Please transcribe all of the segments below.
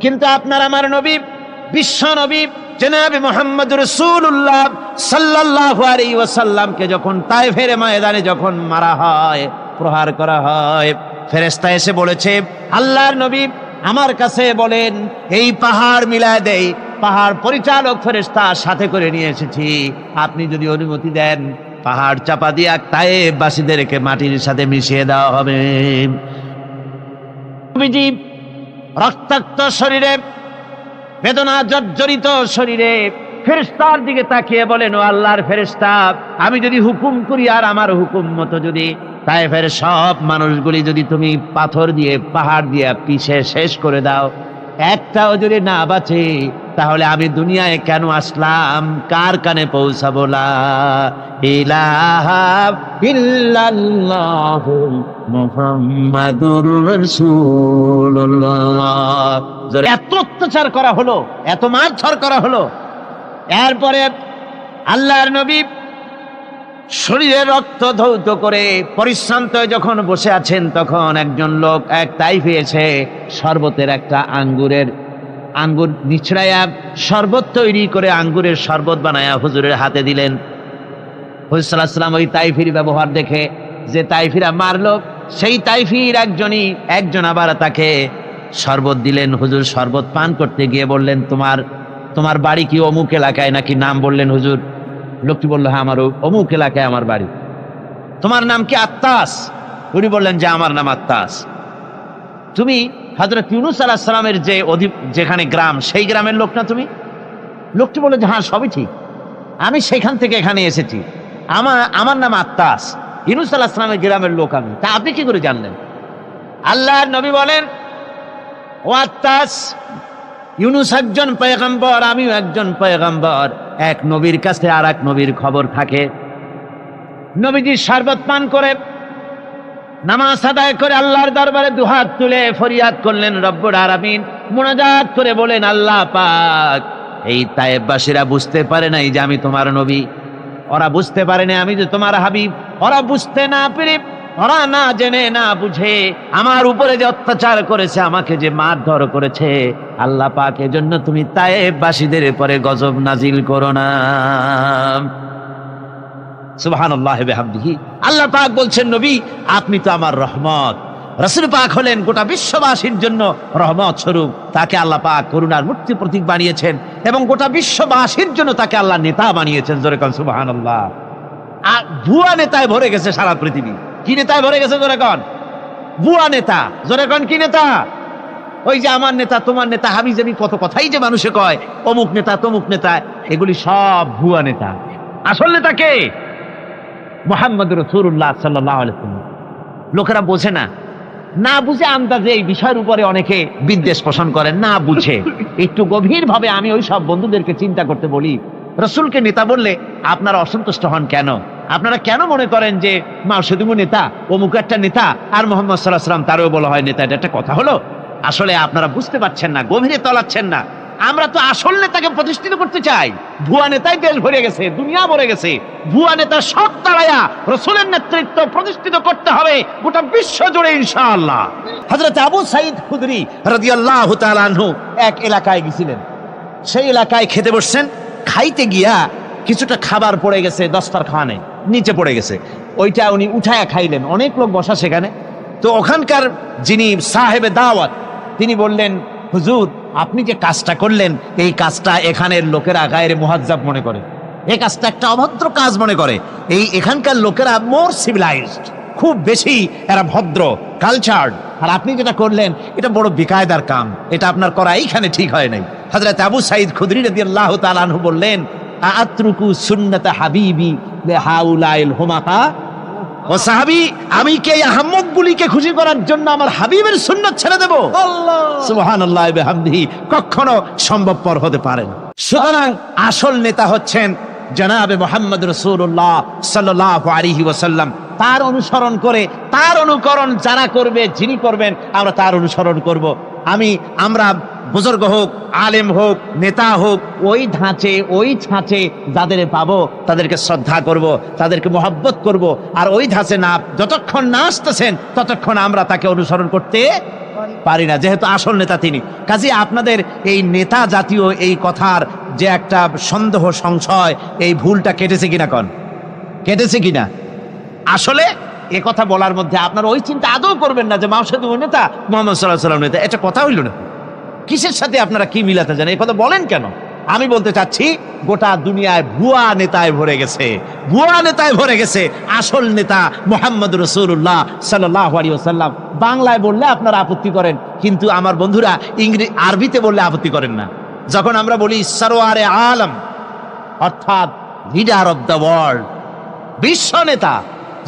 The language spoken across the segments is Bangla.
কিন্তু আপনার আমার নবী, বিশ্ব নবী জনাবে মুহাম্মদ রাসূলুল্লাহ সাল্লাল্লাহু আলাইহি ওয়াসাল্লামকে যখন তায়েফের ময়দানে যখন মারা হয়, প্রহার করা হয়, ফেরেশতা এসে বলেছে, আল্লাহর নবী আমার কাছে বলেন এই পাহাড় মিলায় দেই। পাহাড় পরিচালক ফেরেশতা সাথে করে নিয়ে এসেছি, আপনি যদি অনুমতি দেন পাহাড় চাপা দিয়ে তায়েফবাসীদেরকে মাটির সাথে মিশিয়ে দেওয়া হবে। নবীজি রক্তাক্ত শরীরে, বেদনা জর্জরিত শরীরে ফেরেশতার দিকে তাকিয়ে বলেন, ও আল্লাহর ফেরেশতা, আমি যদি হুকুম করি আর আমার হুকুম মতো যদি তায়েফের সব মানুষগুলি যদি তুমি পাথর দিয়ে পাহাড় দিয়ে পিষে শেষ করে দাও, একটাও যদি না বাঁচে, তাহলে আমি দুনিয়ায় কেন আসলাম? কার কানে পৌঁছাবো? লা ইলাহা ইল্লাল্লাহু মুহাম্মাদুর রাসূলুল্লাহ। এত অত্যাচার করা হলো, এত মারধর করা হলো, এরপরে আল্লাহর নবী শরীরে রক্ত ধৌত করে পরিশ্রান্ত যখন বসে আছেন, তখন একজন লোক এক তাইফে এসে শরবতের একটা আঙ্গুর নিচড়াইয়া শরবত তৈরি করে আঙ্গুরের শরবত বানায়া হুজুরের হাতে দিলেন। হুজুর সাল্লাল্লাহু আলাইহি ওয়াসাল্লাম ওই তাইফির ব্যবহার দেখে, যে তাইফিরা মারলো সেই তাইফির একজন আবার তাকে শরবত দিলেন। হুজুর শরবত পান করতে গিয়ে বললেন, তোমার বাড়ি কি অমুক এলাকায় নাকি? নাম বললেন হুজুর। লোকটি বলল, হ্যাঁ আমার অমুক এলাকায় আমার বাড়ি। তোমার নাম কি? আত্তাস। উনি বললেন যে আমার নাম আত্তাস। তুমি হযরত ইউনূস আলাইহিস সালামের যেখানে গ্রাম, সেই গ্রামের লোক না তুমি? লোকটি বলল যে হ্যাঁ সবই ঠিক, আমি সেখান থেকে এখানে এসেছি, আমার নাম আত্তাস, ইউনূস আলাইহিস সালামের গ্রামের লোক আমি। তা আপনি কি করে জানলেন? আল্লাহর নবী বলেন, ও আত্তাস, ইউনূস একজন পয়গম্বর, আমিও একজন পয়গম্বর। এক নবীর কাছে আর এক নবীর খবর থাকে। নবীজি শরবত পান করে নামাজ আদায় করে আল্লাহর দরবারে দুহাত তুলে ফরিয়াদ করলেন রব্বুল আলামিন, মুনাজাত করে বলেন, আল্লাহ পাক, এই তায়েফবাসীরা বুঝতে পারে নাই যে আমি তোমার নবী, ওরা বুঝতে পারে না আমি যে তোমার হাবিব, ওরা বুঝতে না পেরে, ওরা না জেনে না বুঝে আমার উপরে যে অত্যাচার করেছে, আমাকে যে মারধর করেছে, আল্লাহ পাক এজন্য তুমি তায়েফবাসীদের উপরে গজব নাজিল করো না। সুবহানাল্লাহি ওয়া বিহামদিহি। আল্লাহ পাক বলছেন, নবী আপনি তো আমার রহমত। রাসূল পাক হলেন গোটা বিশ্ববাসীর জন্য রহমত স্বরূপ। তাকে আল্লাহ পাক করুণার মূর্তি প্রতীক বানিয়েছেন এবং গোটা বিশ্ববাসীর জন্য তাকে আল্লাহ নেতা বানিয়েছেন। জোরে কোন সুবহানাল্লাহ। আর ভুয়া নেতায় ভরে গেছে সারা পৃথিবী। কি নেতায় ভরে গেছে? জোরে কোন। ভুয়া নেতা। জোরে কোন কি নেতা? ওই যে আমার নেতা, তোমার নেতা, হাবিজাবি কত কথাই যে মানুষে কয়, অমুক নেতা তমুক নেতা, এগুলি সব ভুয়া নেতা। আসল নেতা কে? মুহাম্মদুর রাসূলুল্লাহ সাল্লাল্লাহু আলাইহি ওয়াসাল্লাম। লোকেরা বোঝে না, না বুঝে আন্দাজে এই বিষয়ের উপরে অনেকে বিদ্বেষ পোষণ করে, না বুঝে। একটু গভীর ভাবে আমি ওই সব বন্ধুদেরকে চিন্তা করতে বলি, রাসূলকে নেতা বললে আপনারা অসন্তুষ্ট হন কেন? আপনারা কেন মনে করেন যে মাউসুদুমু নেতা, অমুক একটা নেতা, আর মুহাম্মদ সাল্লাল্লাহু আলাইহি ওয়াসাল্লাম তারও বলা হয় নেতা? এটা একটা কথা হলো? আসলে আপনারা বুঝতে পারছেন না, গভীরে তলাচ্ছেন না। আমরা তো আসল নেতাকে প্রতিষ্ঠিত করতে চাই। ভুয়া নেতাই দেশ ভরে গেছে, দুনিয়া ভরে গেছে। ভুয়া নেতা সব তাড়াইয়া রাসূলের নেতৃত্ব প্রতিষ্ঠিত করতে হবে গোটা বিশ্ব জুড়ে ইনশাআল্লাহ। হযরত আবু সাঈদ খুদরি রাদিয়াল্লাহু তাআলা আনহু এক এলাকায় গেছিলেন। সেই এলাকায় খেতে বসছেন, খাইতে গিয়া কিছুটা খাবার পড়ে গেছে দস্তরখানে, নিচে পড়ে গেছে। ওইটা উনি উঠায়া খাইলেন। অনেক লোক বসা সেখানে। তো ওখানকার যিনি সাহেবে দাওয়াত, তিনি বললেন, হুজুর আপনি যে কাজটা করলেন, এই কাজটা এখানের লোকেরা গায়রে মুহাজ্জাব মনে করে, এই কাজটা একটা অভদ্র কাজ মনে করে। এখানকার লোকেরা মোর সিভিলাইজড, খুব বেশি এরা ভদ্র, কালচার্ড। আর আপনি যেটা করলেন এটা বড় বেকায়দার কাম, এটা আপনার করা এইখানে ঠিক হয় নাই। হযরত আবু সাঈদ খুদরি রাদিয়াল্লাহু তাআলা আনহু বললেন, আতরুকু সুন্নাত হাবিবি লিহাউলাইল হুমাকা। ও সাহাবী, আমি কি এই আহমকগুলিকে খুশি করার জন্য আমার হাবিবের সুন্নাত ছেড়ে দেব? সুবহানাল্লাহি ওয়া বিহামদিহি। কখনো সম্ভবপর হতে পারে না। সুতরাং আসল নেতা হচ্ছেন জনাবে মুহাম্মদ রাসূলুল্লাহ সাল্লাল্লাহু আলাইহি ওয়াসাল্লাম। তার অনুসরণ করে, তার অনুকরণ যারা করবে, যিনি করবেন, আমরা তার অনুসরণ করব। আমরা বুজুর্গ হোক, আলেম হোক, নেতা হোক, ওই ধাঁচে ওই ছাঁচে যাদের পাবো তাদেরকে শ্রদ্ধা করব, তাদেরকে মহব্বত করব। আর ওই ধাঁচে না যতক্ষণ না আসতেছেন ততক্ষণ আমরা তাকে অনুসরণ করতে পারি না, যেহেতু আসল নেতা তিনি। কাজে আপনাদের এই নেতা জাতীয় এই কথার যে একটা সন্দেহ সংশয়, এই ভুলটা কেটেছে কিনা, কেটেছে কিনা? আসলে এ কথা বলার মধ্যে আপনারা ওই চিন্তা আদৌ করবেন না যে মাওসেদু নেতা, মুহাম্মদ সাল্লাল্লাহু আলাইহি ওয়াসাল্লাম নেতা। এটা কথা হইল না। কিসের সাথে আপনারা কি মিলাতে জানেন? এই কথা বলেন কেন? আমি বলতে চাচ্ছি, গোটা দুনিয়ায় ভুয়া নেতায় ভরে গেছে, ভুয়া নেতায় ভরে গেছে। আসল নেতা মুহাম্মদ রাসূলুল্লাহ সাল্লাল্লাহু আলাইহি ওয়াসাল্লাম। বাংলায় বললে আপনারা আপত্তি করেন, কিন্তু আমার বন্ধুরা আরবিতে বললে আপত্তি করেন না। যখন আমরা বলি সরওয়ারে আলম, অর্থাৎ লিডার অফ দ্য ওয়ার্ল্ড, বিশ্ব নেতা,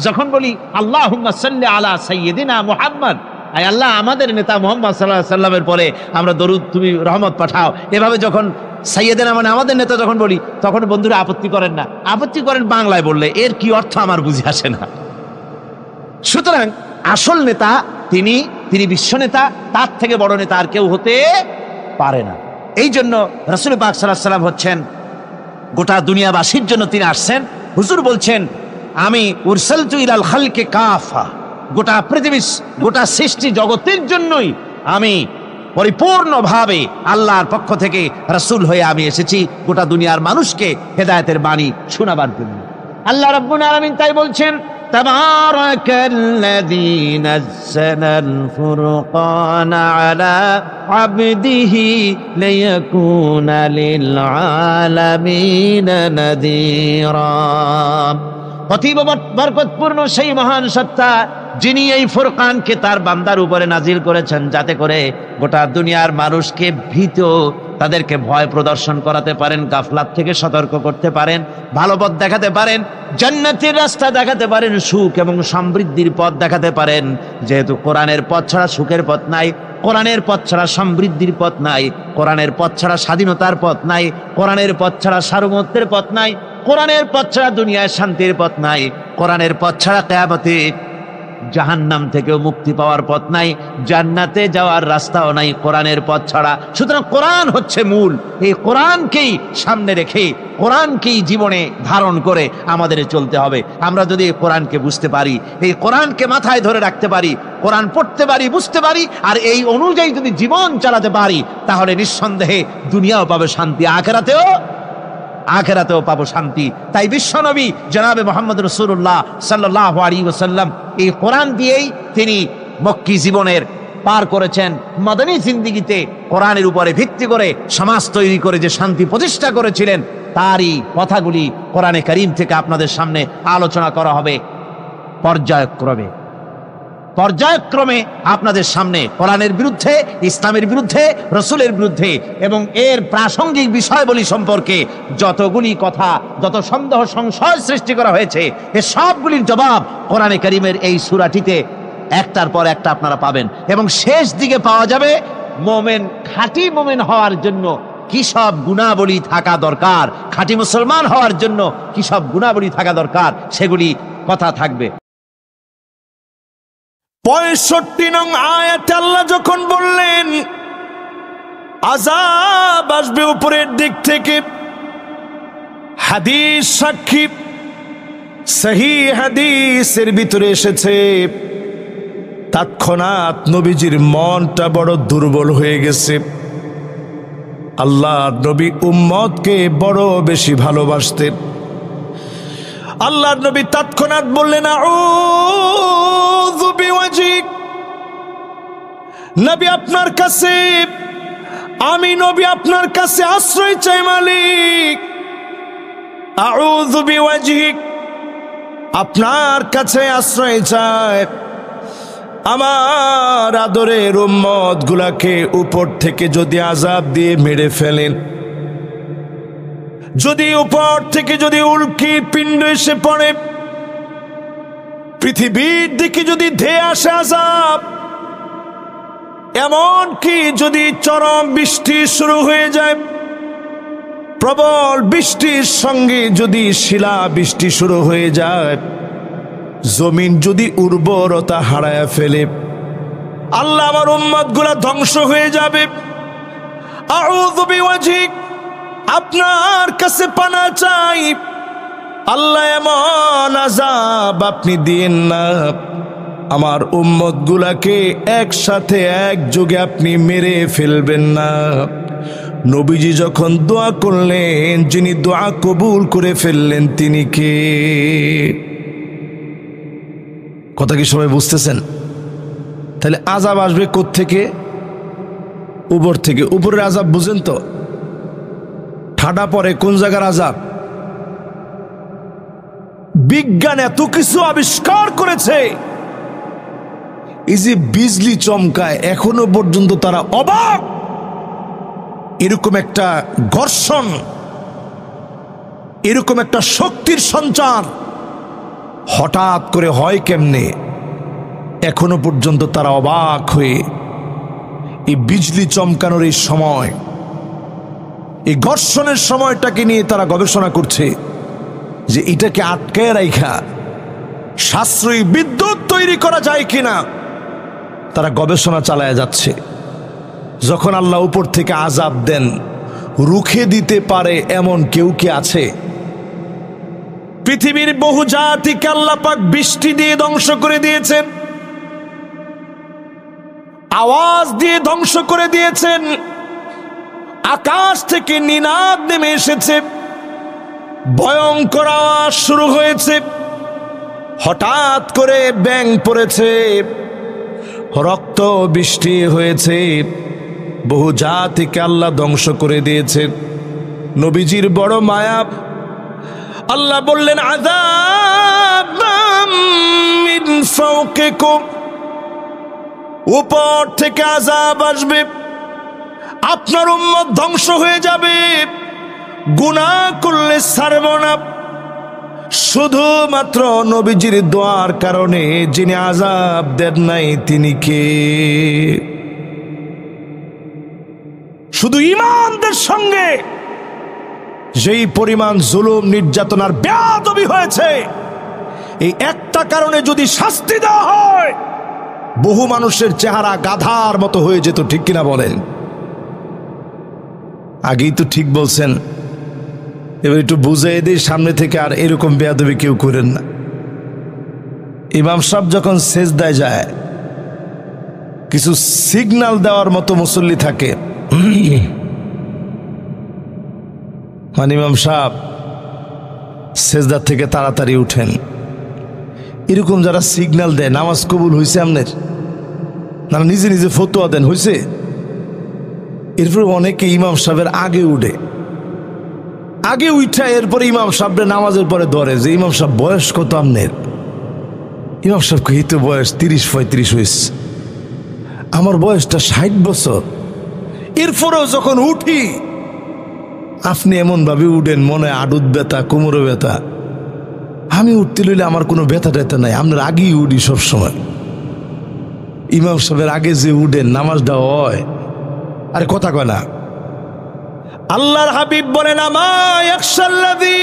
যখন বলি আল্লাহুম্মা সাল্লি আলা সাইয়্যিদিনা মুহাম্মদ, আয় আল্লাহ আমাদের নেতা মুহাম্মদ সাল্লাল্লাহু আলাইহি সাল্লামের পরে আমরা দরুদ, তুমি রহমত পাঠাও, এভাবে যখন সাইয়্যিদিনা মানে আমাদের নেতা যখন বলি, তখন বন্ধুরা আপত্তি করেন না। আপত্তি করেন বাংলায় বললে, এর কি অর্থ আমার বুঝে আসে না। সুতরাং আসল নেতা তিনি বিশ্ব নেতা, তার থেকে বড় নেতা আর কেউ হতে পারে না। এই জন্য রাসূল পাক সাল্লাল্লাহু আলাইহি সাল্লাম হচ্ছেন গোটা দুনিয়াবাসীর জন্য তিনি আসছেন। হুজুর বলছেন, আমি উরসালতু ইলাল খালকি কাফা, গোটা পৃথিবী, গোটা সৃষ্টি জগতের জন্যই আমি পরিপূর্ণভাবে আল্লাহর পক্ষ থেকে রাসূল হয়ে আমি এসেছি, গোটা দুনিয়ার মানুষকে হেদায়েতের বাণী শোনাবার জন্য। আল্লাহ রাব্বুল আলামিন তাই বলছেন, তাবারাকাল্লাযী নাযালাল ফুরকানা আলা আবদিহি লিয়াকুনা লিল আলামিনা নাযীরা। অতীব বরকতপূর্ণ সেই মহান সত্তা যিনি এই ফুরকানকে তার বান্দার উপরে নাজিল করেছেন, যাতে করে গোটা দুনিয়ার মানুষকে ভীত, তাদেরকে ভয় প্রদর্শন করাতে পারেন, গাফলাত থেকে সতর্ক করতে পারেন, ভালো পথ দেখাতে পারেন, জান্নাতের রাস্তা দেখাতে পারেন, সুখ এবং সমৃদ্ধির পথ দেখাতে পারেন। যেহেতু কোরআনের পথ ছাড়া সুখের পথ নাই, কোরআনের পথ ছাড়া সমৃদ্ধির পথ নাই, কোরআনের পথ ছাড়া স্বাধীনতার পথ নাই, কোরআনের পথ ছাড়া সার্বভৌমত্বের পথ নাই, কোরআনের পথ ছাড়া দুনিয়ায় শান্তির পথ নাই, কোরআনের পথ ছাড়া কিয়ামতে জাহান্নাম থেকেও মুক্তি পাওয়ার পথ নাই, জান্নাতে যাওয়ার রাস্তাও নাই কোরআনের পথ ছাড়া। সুতরাং কোরআন হচ্ছে মূল। এই কোরআনকেই সামনে রেখে, কোরআনকেই জীবনে ধারণ করে আমাদের চলতে হবে। আমরা যদি এই কোরআনকে বুঝতে পারি, এই কোরআনকে মাথায় ধরে রাখতে পারি, কোরআন পড়তে পারি, বুঝতে পারি, আর এই অনুযায়ী যদি জীবন চালাতে পারি, তাহলে নিঃসন্দেহে দুনিয়াও পাবে শান্তি, আখিরাতেও পাবো শান্তি। তাই বিশ্বনবী জনাবে মুহাম্মদ রাসূলুল্লাহ সাল্লাল্লাহু আলাইহি ওয়াসাল্লাম এই কোরআন দিয়েই তিনি মক্কি জীবনের পার করেছেন। মাদানী জিন্দেগিতে কোরআনের উপরে ভিত্তি করে সমাজ তৈরি করে যে শান্তি প্রতিষ্ঠা করেছিলেন, তারই কথাগুলি কোরআনে কারীম থেকে আপনাদের সামনে আলোচনা করা হবে পর্যায়ক্রমে আপনাদের সামনে কোরআনের বিরুদ্ধে, ইসলামের বিরুদ্ধে, রাসূলের বিরুদ্ধে এবং এর প্রাসঙ্গিক বিষয়বলী সম্পর্কে যতগুলি কথা, যত সন্দেহ সংশয় সৃষ্টি করা হয়েছে, এ সবগুলির জবাব কোরআনে কারীমের এই সূরাটিতে একটার পর একটা আপনারা পাবেন। এবং শেষ দিকে পাওয়া যাবে মুমিন, খাঁটি মুমিন হওয়ার জন্য কি সব গুণাবলী থাকা দরকার, খাঁটি মুসলমান হওয়ার জন্য কি সব গুণাবলী থাকা দরকার, সেগুলি কথা থাকবে। 65 নং আয়াতে আল্লাহ যখন বললেন আযাব আসবে উপরের দিক থেকে, হাদিস সাক্ষী, সহিহ হাদিসের ভিতরে এসেছে, তৎক্ষণাৎ নবীজির মনটা বড় দুর্বল হয়ে গেছে। আল্লাহ নবী উম্মতকে বড় বেশি ভালোবাসতেন। আল্লাহ নবী তৎক্ষণাৎ বললেন, আউযু বিওয়াজিক, নবী আপনার কাছে, আমি নবী আপনার কাছে আশ্রয় চাই মালিক। আউযু বিওয়াজিক, আপনার কাছে আশ্রয় চাই। আমার আদরের উম্মত গুলাকে উপর থেকে যদি আযাব দিয়ে মেরে ফেলেন, যদি উপর থেকে যদি উল্কি পিণ্ড এসে পড়ে, পৃথিবীর দিকে যদি ধেয়ে আসে আযাব, এমন কি যদি চরম বৃষ্টি শুরু হয়ে যায়, প্রবল বৃষ্টির সঙ্গে যদি শিলা বৃষ্টি শুরু হয়ে যায়, জমিন যদি উর্বরতা হারায় ফেলে, আল্লাহ আমার উম্মত গুলা ধ্বংস হয়ে যাবে। আউযু বিওয়াজহিক, আপনার কাছে পানা চাই আল্লাহ এমন আযাব আপনি দিয়েন না, আমার উম্মত গুলাকে একসাথে একযোগে আপনি মেরে ফেলবেন না। নবীজি যখন দোয়া করলেন, যিনি দোয়া কবুল করে ফেললেন তিনি কে? কথা কি সবাই বুঝতেছেন? তাহলে আযাব আসবে কোত্থেকে? উপর থেকে। উপরের আযাব বুঝেন তো? ঠাডা পরে কোন জায়গার আযাব? বিজ্ঞান এত কিছু আবিষ্কার করেছে, এই যে বিজলি চমকায় এখনো পর্যন্ত তারা অবাক। এরকম একটা ঘর্ষণ, এরকম একটা শক্তির সঞ্চার হঠাৎ করে হয় কেমনে, এখনো পর্যন্ত তারা অবাক হয়ে এই বিজলি চমকানোর এই সময়, এই ঘর্ষণের সময়টাকে নিয়ে তারা গবেষণা করছে যে এটাকে আটকায় রাখা সাশ্রয়ী বিদ্যুৎ তৈরি করা যায় কিনা। তারা গবেষণা চালায় যাচ্ছে। যখন আল্লাহ উপর থেকে আযাব দেন, রুখে দিতে পারে এমন কেউ কি আছে? পৃথিবীর বহু জাতিকে আল্লাহ পাক বৃষ্টি দিয়ে ধ্বংস করে দিয়েছেন, আওয়াজ দিয়ে ধ্বংস করে দিয়েছেন। আকাশ থেকে নিনাদ নেমে এসেছে, ভয়ঙ্কর আওয়াজ শুরু হয়েছে, হঠাৎ করে ব্যাঙ পড়েছে, রক্ত বৃষ্টি হয়েছে, বহু জাতিকে আল্লাহ ধ্বংস করে দিয়েছে। নবীজির বড় মায়া, আল্লাহ বললেন আযাবাম মিন ফাওকিকুম, উপর থেকে আযাব আসবে, আপনার উম্মত ধ্বংস হয়ে যাবে, গুনাহ করলে ছাড়ব না। শুধুমাত্র নবীজির দোয়ার কারণে যিনি আযাব দেন নাই তিনি কে? শুধু ঈমানদের সঙ্গে যেই পরিমাণ জুলুম নির্যাতনার বেয়াদবি হয়েছে, এই একটা কারণে যদি শাস্তি দেওয়া হয়, বহু মানুষের চেহারা গাধার মতো হয়ে যেত। ঠিক কিনা বলেন? আগেই তো ঠিক বলছেন, এবার একটু বুঝিয়ে দিই সামনে থেকে আর এরকম বেয়াদবি কেউ করেন না। ইমাম সাহেব যখন সেজদায় যায়, কিছু সিগন্যাল দেওয়ার মতো মুসল্লি থাকে, মানে ইমাম সাহেব সেজদার থেকে তাড়াতাড়ি উঠেন, এরকম যারা সিগন্যাল দেয় নামাজ কবুল হয়েছে আপনার, না নিজে নিজে ফতোয়া দেন হয়েছে। এরপরে অনেকে ইমাম সাহেবের আগে উঠে, আগে উঠা এরপরে ইমাম সাহেবের নামাজের পরে ধরে যে ইমাম সাহেব বয়স কত আপনার? ইমাম সাহেবকে এই তো বয়স 30-35 হয়েছে, আমার বয়সটা 60 বছর। এরপরেও যখন উঠি আপনি এমন ভাবে উঠেন মনে আডুত ব্যথা, কোমরে ব্যথা। আমি উঠতে লইলে আমার কোনো ব্যথা ট্যাথা নাই, আপনার আগেই উঠি সবসময়। ইমাম সাহেবের আগে যে উঠেন নামাজটা হয়, আরে কথা কয় না। আল্লাহর হাবিব বলেন আমা ইয়াখশাল্লাযী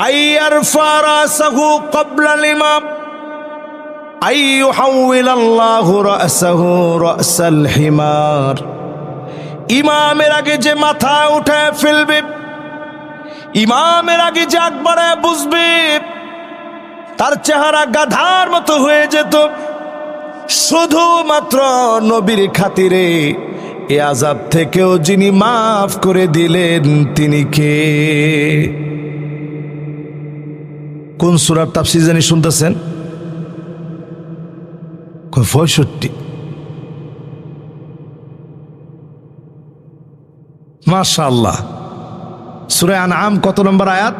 আইয়ারফা রাসাহু ক্বাবলাল ইমাম আইয়ুহাউইলাল্লাহু রাসাহু রাসাল হিমার। ইমামের আগে যে মাথা উঠায় ফেলবে, ইমামের আগে যে আগ বাড়ায় বুঝবে, তার চেহারা গাধার মতো হয়ে যেত। শুধুমাত্র নবীর খাতিরে এ আযাব থেকেও যিনি মাফ করে দিলেন তিনি কে? কোন সূরার তাফসীর জানি শুনতেছেন? 65। মাশাআল্লাহ। সূরা আনআম কত নম্বর আয়াত?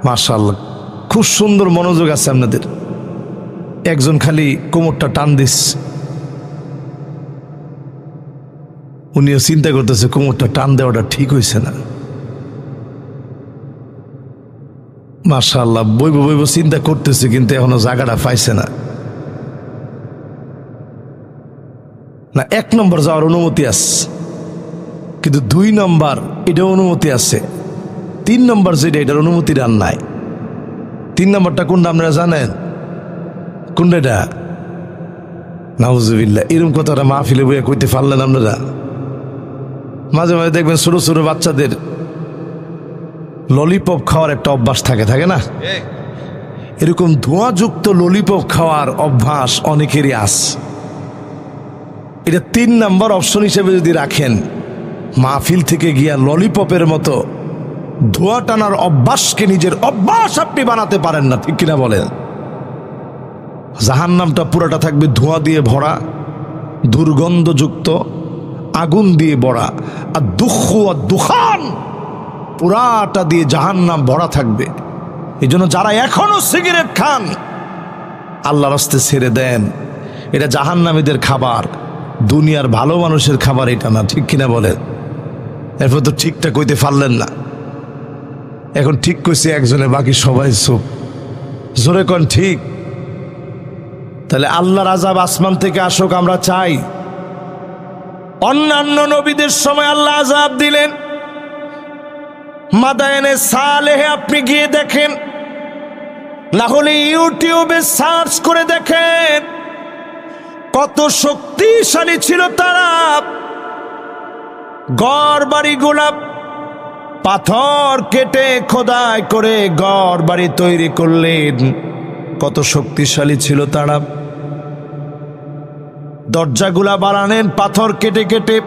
মাশাআল্লাহ, খুব সুন্দর মনোযোগ আছে আপনাদের। একজন খালি কোমরটা টান দিস, উনিও চিন্তা করতেছে কোমরটা টান দেওয়াটা ঠিক হয়েছে না। মাশাআল্লাহ, বইব বইব চিন্তা করতেছে, কিন্তু এখনো জায়গাটা পাইছে না। না, 1 নম্বর যাওয়ার অনুমতি আছে, কিন্তু 2 নম্বর এটা অনুমতি আছে, 3 নম্বর যেটা এটার অনুমতি আর নাই। 3 নম্বরটা কোনটা আপনারা জানেন? কোনটা এটা? নাউজুবিল্লাহ, এরকম কথাটা মাহফিলে বইয়া কইতে পারলেন আপনারা? মাঝে মাঝে দেখবেন ছোট ছোট বাচ্চাদের ললিপপ খাওয়ার একটা অভ্যাস থাকে না? এরকম ধোঁয়াযুক্ত ললিপপ খাওয়ার অভ্যাস অনেকেরই আছে। এটা 3 নাম্বার অপশন হিসেবে যদি রাখেন, মাহফিল থেকে গিয়া ললিপপের মতো ধোঁয়া টানার অভ্যাসকে নিজের অভ্যাস আপনি বানাতে পারেন না, ঠিক কিনা বলেন? জাহান্নামটা পুরাটা থাকবে ধোঁয়া দিয়ে ভরা, দুর্গন্ধযুক্ত, আগুন দিয়ে ভরা, আর দুঃখ আর দুখান পুরাটা দিয়ে জাহান্নাম ভরা থাকবে। এই জন্য যারা এখনো সিগারেট খান, আল্লাহর রাস্তে ছেড়ে দেন। এটা জাহান্নামীদের খাবার, দুনিয়ার ভালো মানুষের খাবার এটা না, ঠিক কিনা বলেন? এরপর তো ঠিকটা কইতে পারলেন না। এখন ঠিক কইছে একজনে, বাকি সবাই চুপ। জোরে কোন ঠিক? তাহলে আল্লাহর আযাব আসমান থেকে আসুক আমরা চাই। অন্যান্য নবীদের সময় আল্লাহ আযাব দিলেন। মাদায়েনে সালেহে আপনি গিয়ে দেখেন, না হলে ইউটিউবে সার্চ করে দেখেন কত শক্তিশালী ছিল তারা। ঘর বাড়িগুলা পাথর কেটে খোদাই করে ঘর বাড়ি তৈরি করলেন। কত শক্তিশালী ছিল তারা। দরজাগুলা বানালেন পাথর কেটে কেটে,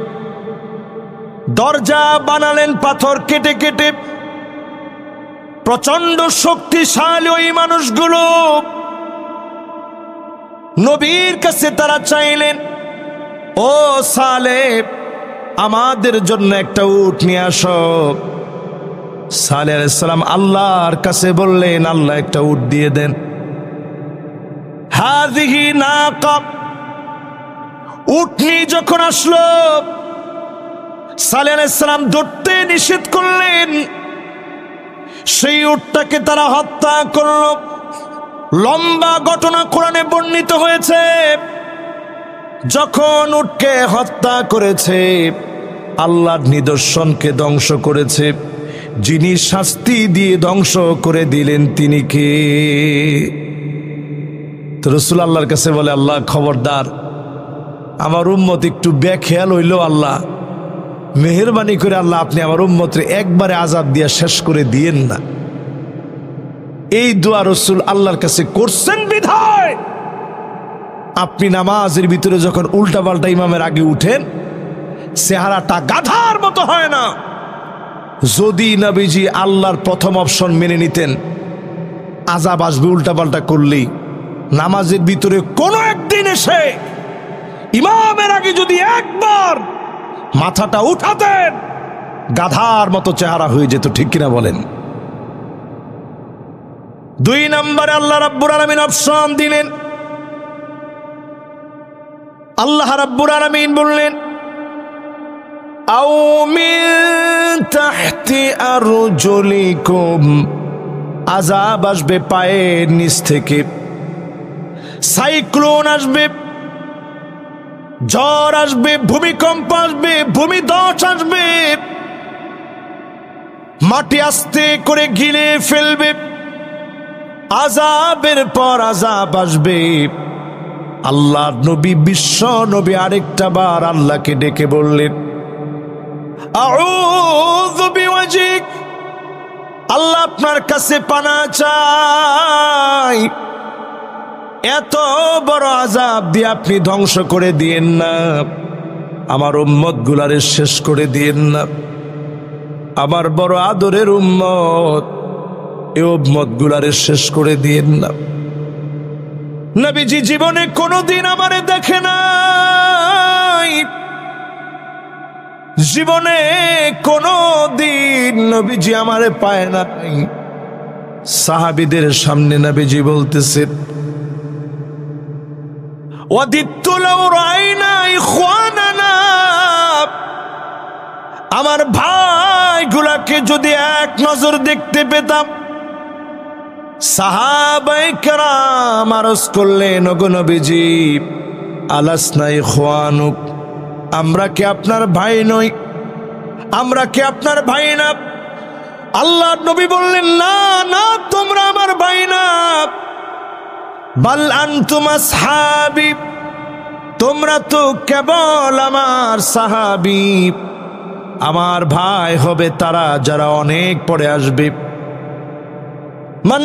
দরজা বানালেন পাথর কেটে কেটে। প্রচন্ড শক্তিশালী ওই মানুষগুলো নবীর কাছে তারা চাইলেন, ও সালেহ, আমাদের জন্য একটা উট নিয়ে আসো। সালেহ আলাইহিস সালাম আল্লাহর কাছে বললেন, আল্লাহ একটা উট দিয়ে দেন। হাযিহি নাকা, উটনি যখন আসলো, সালেহ আলাইহিস সালাম ধরতে নিষেধ করলেন। সেই উটটাকে তারা হত্যা করল। লম্বা ঘটনা কোরআনে বর্ণিত হয়েছে। যখন উটকে হত্যা করেছে, আল্লাহর নিদর্শনকে ধ্বংস করেছে। যিনি শাস্তি দিয়ে ধ্বংস করে দিলেন তিনি কে? তো রাসূল আল্লাহর কাছে বলে, আল্লাহ খবরদার, আমার উম্মত একটু বেখেয়াল হইল, আল্লাহ মেহেরবানি করে আল্লাহ আপনি আমার উম্মতরে একবারে আযাব দিয়া শেষ করে দিয়েন না। এই দোয়া রাসূল আল্লাহর কাছে করছেন বিধায় আপনি নামাজের ভিতরে যখন উল্টা পাল্টা ইমামের আগে উঠেন, চেহারাটা গাধার মতো হয় না। যদি নবীজি আল্লাহর প্রথম অপশন মেনে নিতেন, আযাব আসবে উল্টা পাল্টা করলেই, নামাজের ভিতরে কোনো একদিন এসে ইমামের আগে যদি একবার মাথাটা উঠাতেন, গাধার মতো চেহারা হয়ে যেত, ঠিক কিনা বলেন? 2 নম্বরে আল্লাহ রাব্বুল আলামিন অপশন দিলেন। আল্লাহ রাব্বুল আলামিন বললেন, আও মিন তাহতি আরজুলিকুম, আযাব আসবে পায়ের নিচ থেকে, সাইক্লোন আসবে, ঝড় আসবে, ভূমিকম্প আসবে, ভূমিধস আসবে, মাটি আস্তে করে গিলে ফেলবে। আযাবের পর আযাব আসবে। আল্লাহর নবী, বিশ্ব নবী আরেকটা বার আল্লাহকে ডেকে বললেন, আউযু বিওয়াজিক, আল্লাহ আপনার কাছে পানা চাই, এত বড় আযাব দিয়ে আপনি ধ্বংস করে দিয়েন না, আমার উম্মত গুলারে শেষ করে দিয়েন না। আমার বড় আদরের উম্মত, এই উম্মত গুলারে শেষ করে দিয়েন না। নবীজি জীবনে কোনোদিন আমারে দেখে নাই, জীবনে কোনোদিন নবীজি আমারে পায় নাই। সাহাবীদের সামনে নবীজি বলতেছেন, ওয়াদিতু লাউ রাআইনা ইখওয়ানানা, আমার ভাইগুলাকে যদি এক নজর দেখতে পেতাম। সাহাবায়ে কেরাম আরজ করলেন, ওগো নবীজি, আলাসনা ইখওয়ানুক, আমরা কি আপনার ভাই নই? আমরা কি আপনার ভাই না? আল্লাহর নবী বললেন, না না, তোমরা আমার ভাই না। বাল আনতুম আসহাবি, তোমরা তো কেবল আমার সাহাবী। আমার ভাই হবে তারা যারা অনেক পরে আসবে। মান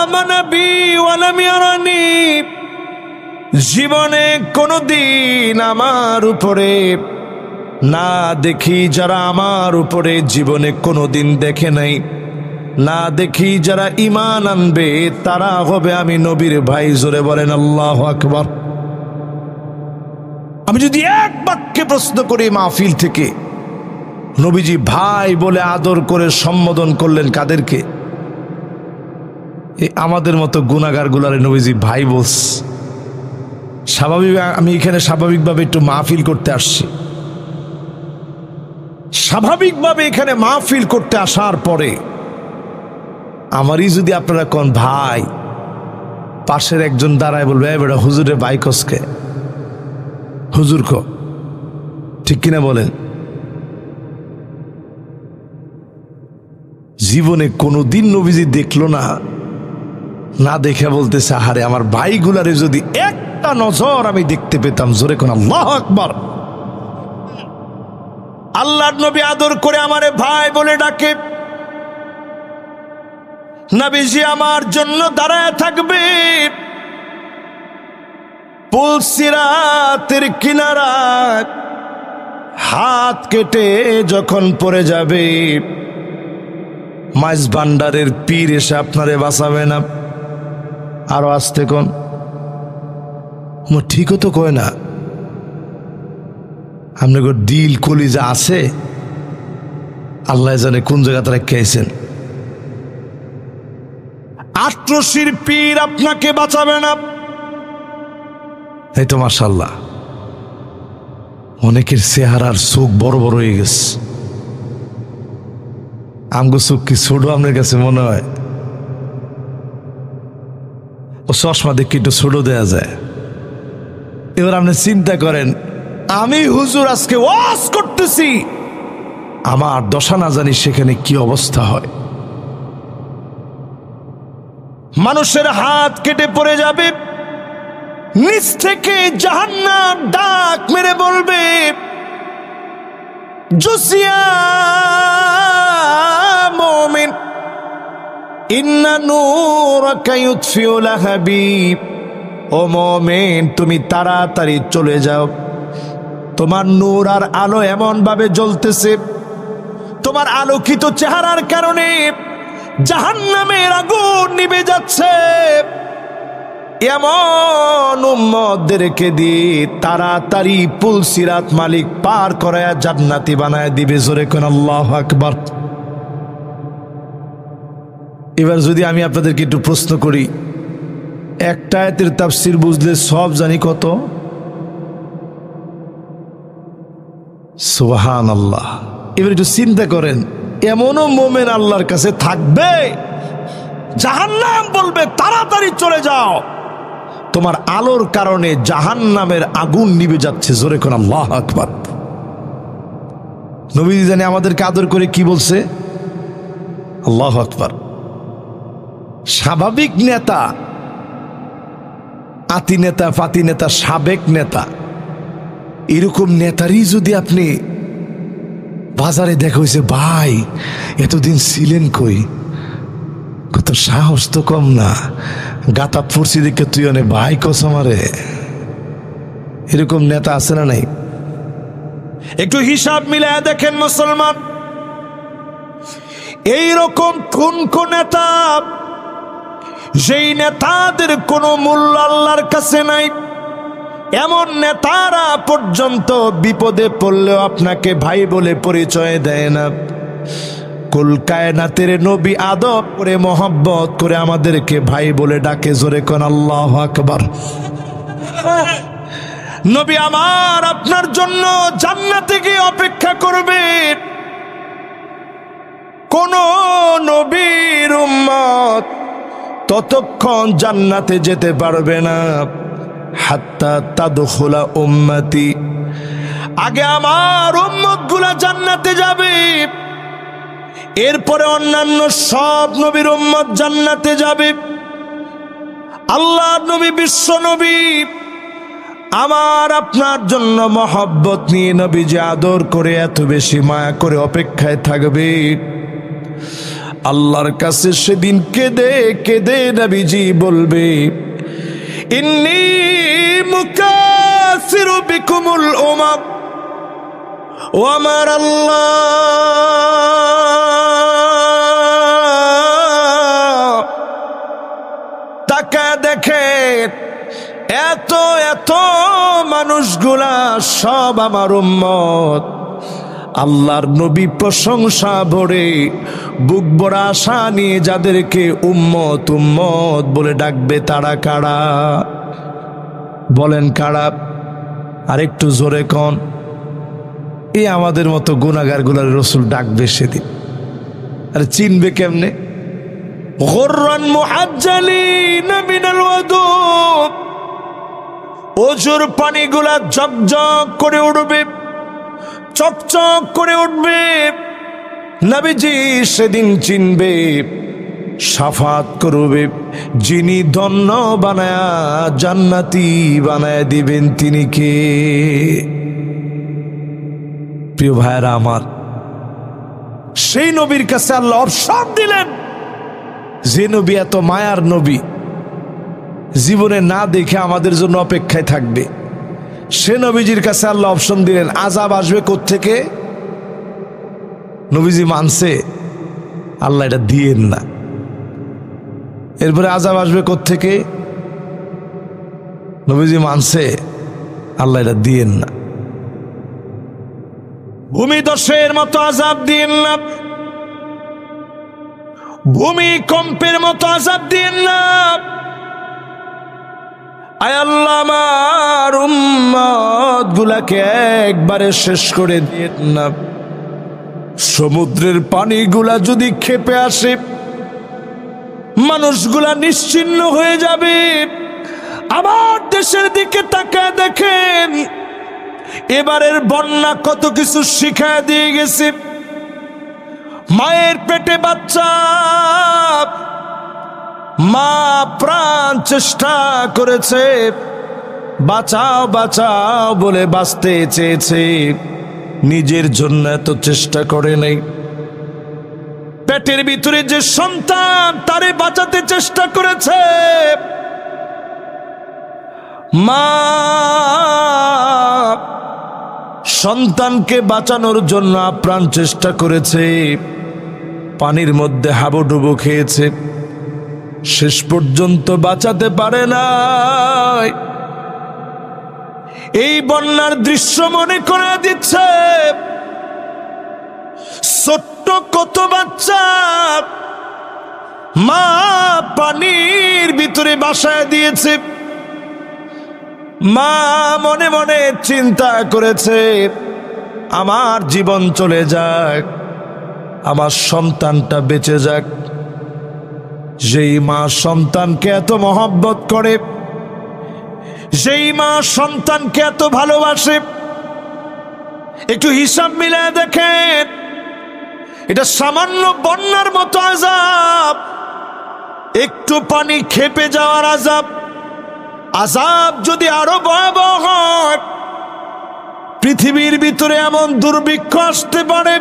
আমানা বি ওয়া লাম ইয়ারানি, জীবনে কোনদিন আমার উপরে না দেখি যারা আমার উপরে জীবনে কোনদিন দেখে নাই, না দেখি যারা ঈমান আনবে তারা হবে আমি নবীর ভাই। জোরে বলেন আল্লাহু আকবার। আমি যদি এক বাক্যে প্রশ্ন করি মাহফিল থেকে, নবীজি ভাই বলে আদর করে সম্বোধন করলেন কাদেরকে? আমাদের মতো গুনাহগার গুলারে নবীজি ভাই বলস। স্বাভাবিক, আমি এখানে স্বাভাবিকভাবে একটু মাহফিল করতে আসছি। স্বাভাবিকভাবে এখানে মাহফিল করতে আসার পরে আমারই যদি আপনারা কোন ভাই, পাশের একজন দাঁড়ায় বলবে এই বেটা হুজুরে ভাই কসকে, হুজুর ক, ঠিক কিনা বলেন? জীবনে কোনোদিন নবীজি দেখলো না, না দেখে বলতেছে আহারে আমার ভাইগুলারে যদি একটা নজর আমি দেখতে পেতাম। জোরে কোন আল্লাহু আকবার। আল্লাহর নবী আদর করে আমারে ভাই বলে ডাকে। নবীজি আমার জন্য দাঁড়ায় থাকবে পুলসিরাতের কিনারায়, হাত কেটে যখন পড়ে যাবে মাইজ ভান্ডারের পীর এসে আপনারে বাঁচাবে না। আরো আসতে কোন ঠিকও তো কয় না, আপনাকে দিল কলিজা আছে আল্লাহ জানে কোন জায়গাতে রেখেছেন। আট্রসির পীর আপনাকে বাঁচাবে না। এই তো মাশাআল্লাহ, অনেকের চেহারার চোখ বড় বড় হয়ে গেছে। আমগো চোখ কি ছোট আপনার কাছে মনে হয়? ও চশমা দেখে একটু ছোট দেয়া যায়। এবার আপনি চিন্তা করেন, আমি হুজুর আজকে ওয়াজ করতেছি, আমার দশা না জানি সেখানে কি অবস্থা হয়। মানুষের হাত কেটে পড়ে যাবে, নিচ থেকে জাহান্নাম ডাক মেরে বলবে জুসিয়া মুমিন ইন্না নূরাকা ইউতফিউ লাহাবি। ও মুমিন, তুমি তাড়াতাড়ি চলে যাও, তোমার নূর আর আলো এমন ভাবে জ্বলতেছে, তোমার আলোকিত চেহারার কারণে জাহান্নামের আগুন নিভে যাচ্ছে। এমন উম্মতদেরকে দিয়ে তাড়াতাড়ি পুলসিরাত মালিক পার করায়া জান্নাতি বানায় দিবে। জোরে কোন আল্লাহু আকবার। এবার যদি আমি আপনাদেরকে একটু প্রশ্ন করি, একটা আয়াতের তাফসীর বুঝলে সব জানি কত? সুবহানাল্লাহ। এবার একটু চিন্তা করেন, এমনও মোমেন আল্লাহর কাছে থাকবে জাহান্নাম বলবে তাড়াতাড়ি চলে যাও, তোমার আলোর কারণে জাহান্নামের আগুন নিভে যাচ্ছে। জোরে কোন আল্লাহু আকবার। নবীজি জানে আমাদেরকে আদর করে কি বলছে? আল্লাহু আকবার। স্বাভাবিক নেতা, আতি নেতা, ফাতি নেতা, সাবেক নেতা, এরকম নেতারই যদি আপনি বাজারে দেখা হয়েছে, ভাই এতদিন ছিলেন কই, কত সাহস তো কম না, গাতা পড়ছি দেখে তুই অনেক ভাই কসমারে, এরকম নেতা আছে না নাই? একটু হিসাব মিলায় দেখেন মুসলমান, এইরকম ঠুনকো নেতা, যেই নেতাদের কোনো মূল্য আল্লাহর কাছে নাই, এমন নেতারা পর্যন্ত বিপদে পড়লেও আপনাকে ভাই বলে পরিচয় দেয় না। কুল কায়নাতের নবী আদব করে মোহাব্বত করে আমাদেরকে ভাই বলে ডাকে। জোরে কোন আল্লাহু আকবার। নবী আমার আপনার জন্য জান্নাতে গিয়ে অপেক্ষা করবে। কোন নবীর উম্মত ততক্ষণ জান্নাতে যেতে পারবে না হাত্তা তাদখুলা উম্মতি, আগে আমার উম্মত গুলা জান্নাতে যাবে, এরপরে অন্যান্য সব নবীর উম্মত জান্নাতে যাবে। আল্লাহর নবী, বিশ্ব নবী আমার আপনার জন্য মহব্বত নিয়ে নবীজি আদর করে এত বেশি মায়া করে অপেক্ষায় থাকবে। আল্লাহর কাছে সেদিন কেঁদে কেঁদে নবীজি বলবে, ইন্নী মুকাসিরু বিকুমুল উমাম। ও আমার আল্লাহ, তাকা দেখে এত এত মানুষগুলা সব আমার উম্মত। আল্লাহর নবী প্রশংসা ভরে বুক ভরা আশা নিয়ে যাদেরকে উম্মত উম্মত বলে ডাকবে, তারা কারা? বলেন কারা? আরেকটু জোরে কন। এই আমাদের মতো গুনাহগার গুলার রসুল ডাকবে সেদিন। আরে চিনবে কেমনে? গুররান মুহাজ্জালিন মিনাল ওয়াদু, ওজুর পানিগুলা ঝকঝক করে উঠবে, চকচক করে উঠবে। নবীজি সেদিন চিনবে, শাফাত করবে। যিনি ধন্য বানায়া জান্নাতি বানায়া দিবেন তিনি কে? প্রিয় ভাইরা আমার, সেই নবীর কাছে আল্লাহ অবসর দিলেন, যে নবী এত মায়ার নবী, জীবনে না দেখে আমাদের জন্য অপেক্ষায় থাকবে। সে নবীজির কাছে আল্লাহ অপশন দিলেন, আযাব আসবে কোত্থেকে? নবীজি মানছে, আল্লাহ এটা দিয়েন না। এরপরে আযাব আসবে কোত্থেকে? নবীজি মানছে, আল্লাহ এটা দিয়েন না। ভূমিধসের মতো আযাব দিয়েন না, ভূমিকম্পের মতো আযাব দিয়েন না। আয় আল্লাহ, আমার উম্মত গুলাকে একবারে শেষ করে দিয়েন না। সমুদ্রের পানিগুলা যদি ক্ষেপে আসে, মানুষগুলা নিশ্চিহ্ন হয়ে যাবে। আমার দেশের দিকে তাকায় দেখেন, এবারের বন্যা কত কিছু শিখায় দিয়ে গেছে। মায়ের পেটে বাচ্চা, মা প্রাণ চেষ্টা করেছে, বাঁচাও বাঁচাও বলে বাঁচতে চেয়েছে, নিজের জন্য এত চেষ্টা করে নেই। পেটের ভিতরে যে সন্তান, তারে বাঁচাতে চেষ্টা করেছে। মা সন্তানকে বাঁচানোর জন্য আপ্রাণ চেষ্টা করেছে, পানির মধ্যে হাবুডুবু খেয়েছে, শেষ পর্যন্ত বাঁচাতে পারে নাই। এই বন্যার দৃশ্য মনে করে দিচ্ছে, ছোট্ট কত বাচ্চা মা পানির ভিতরে বাসায় দিয়েছে। মা মনে মনে চিন্তা করেছে, আমার জীবন চলে যাক, আমার সন্তানটা বেঁচে যাক। যেই মা সন্তানকে এত মহব্বত করে, যেই মা সন্তানকে এত ভালোবাসে, একটু হিসাব মিলায় দেখেন, এটা সামান্য বন্যার মতো আযাব, একটু পানি খেপে যাওয়ার আযাব। আযাব যদি আরো ভয়াবহ হয়, পৃথিবীর ভিতরে এমন দুর্ভিক্ষ আসতে পারে,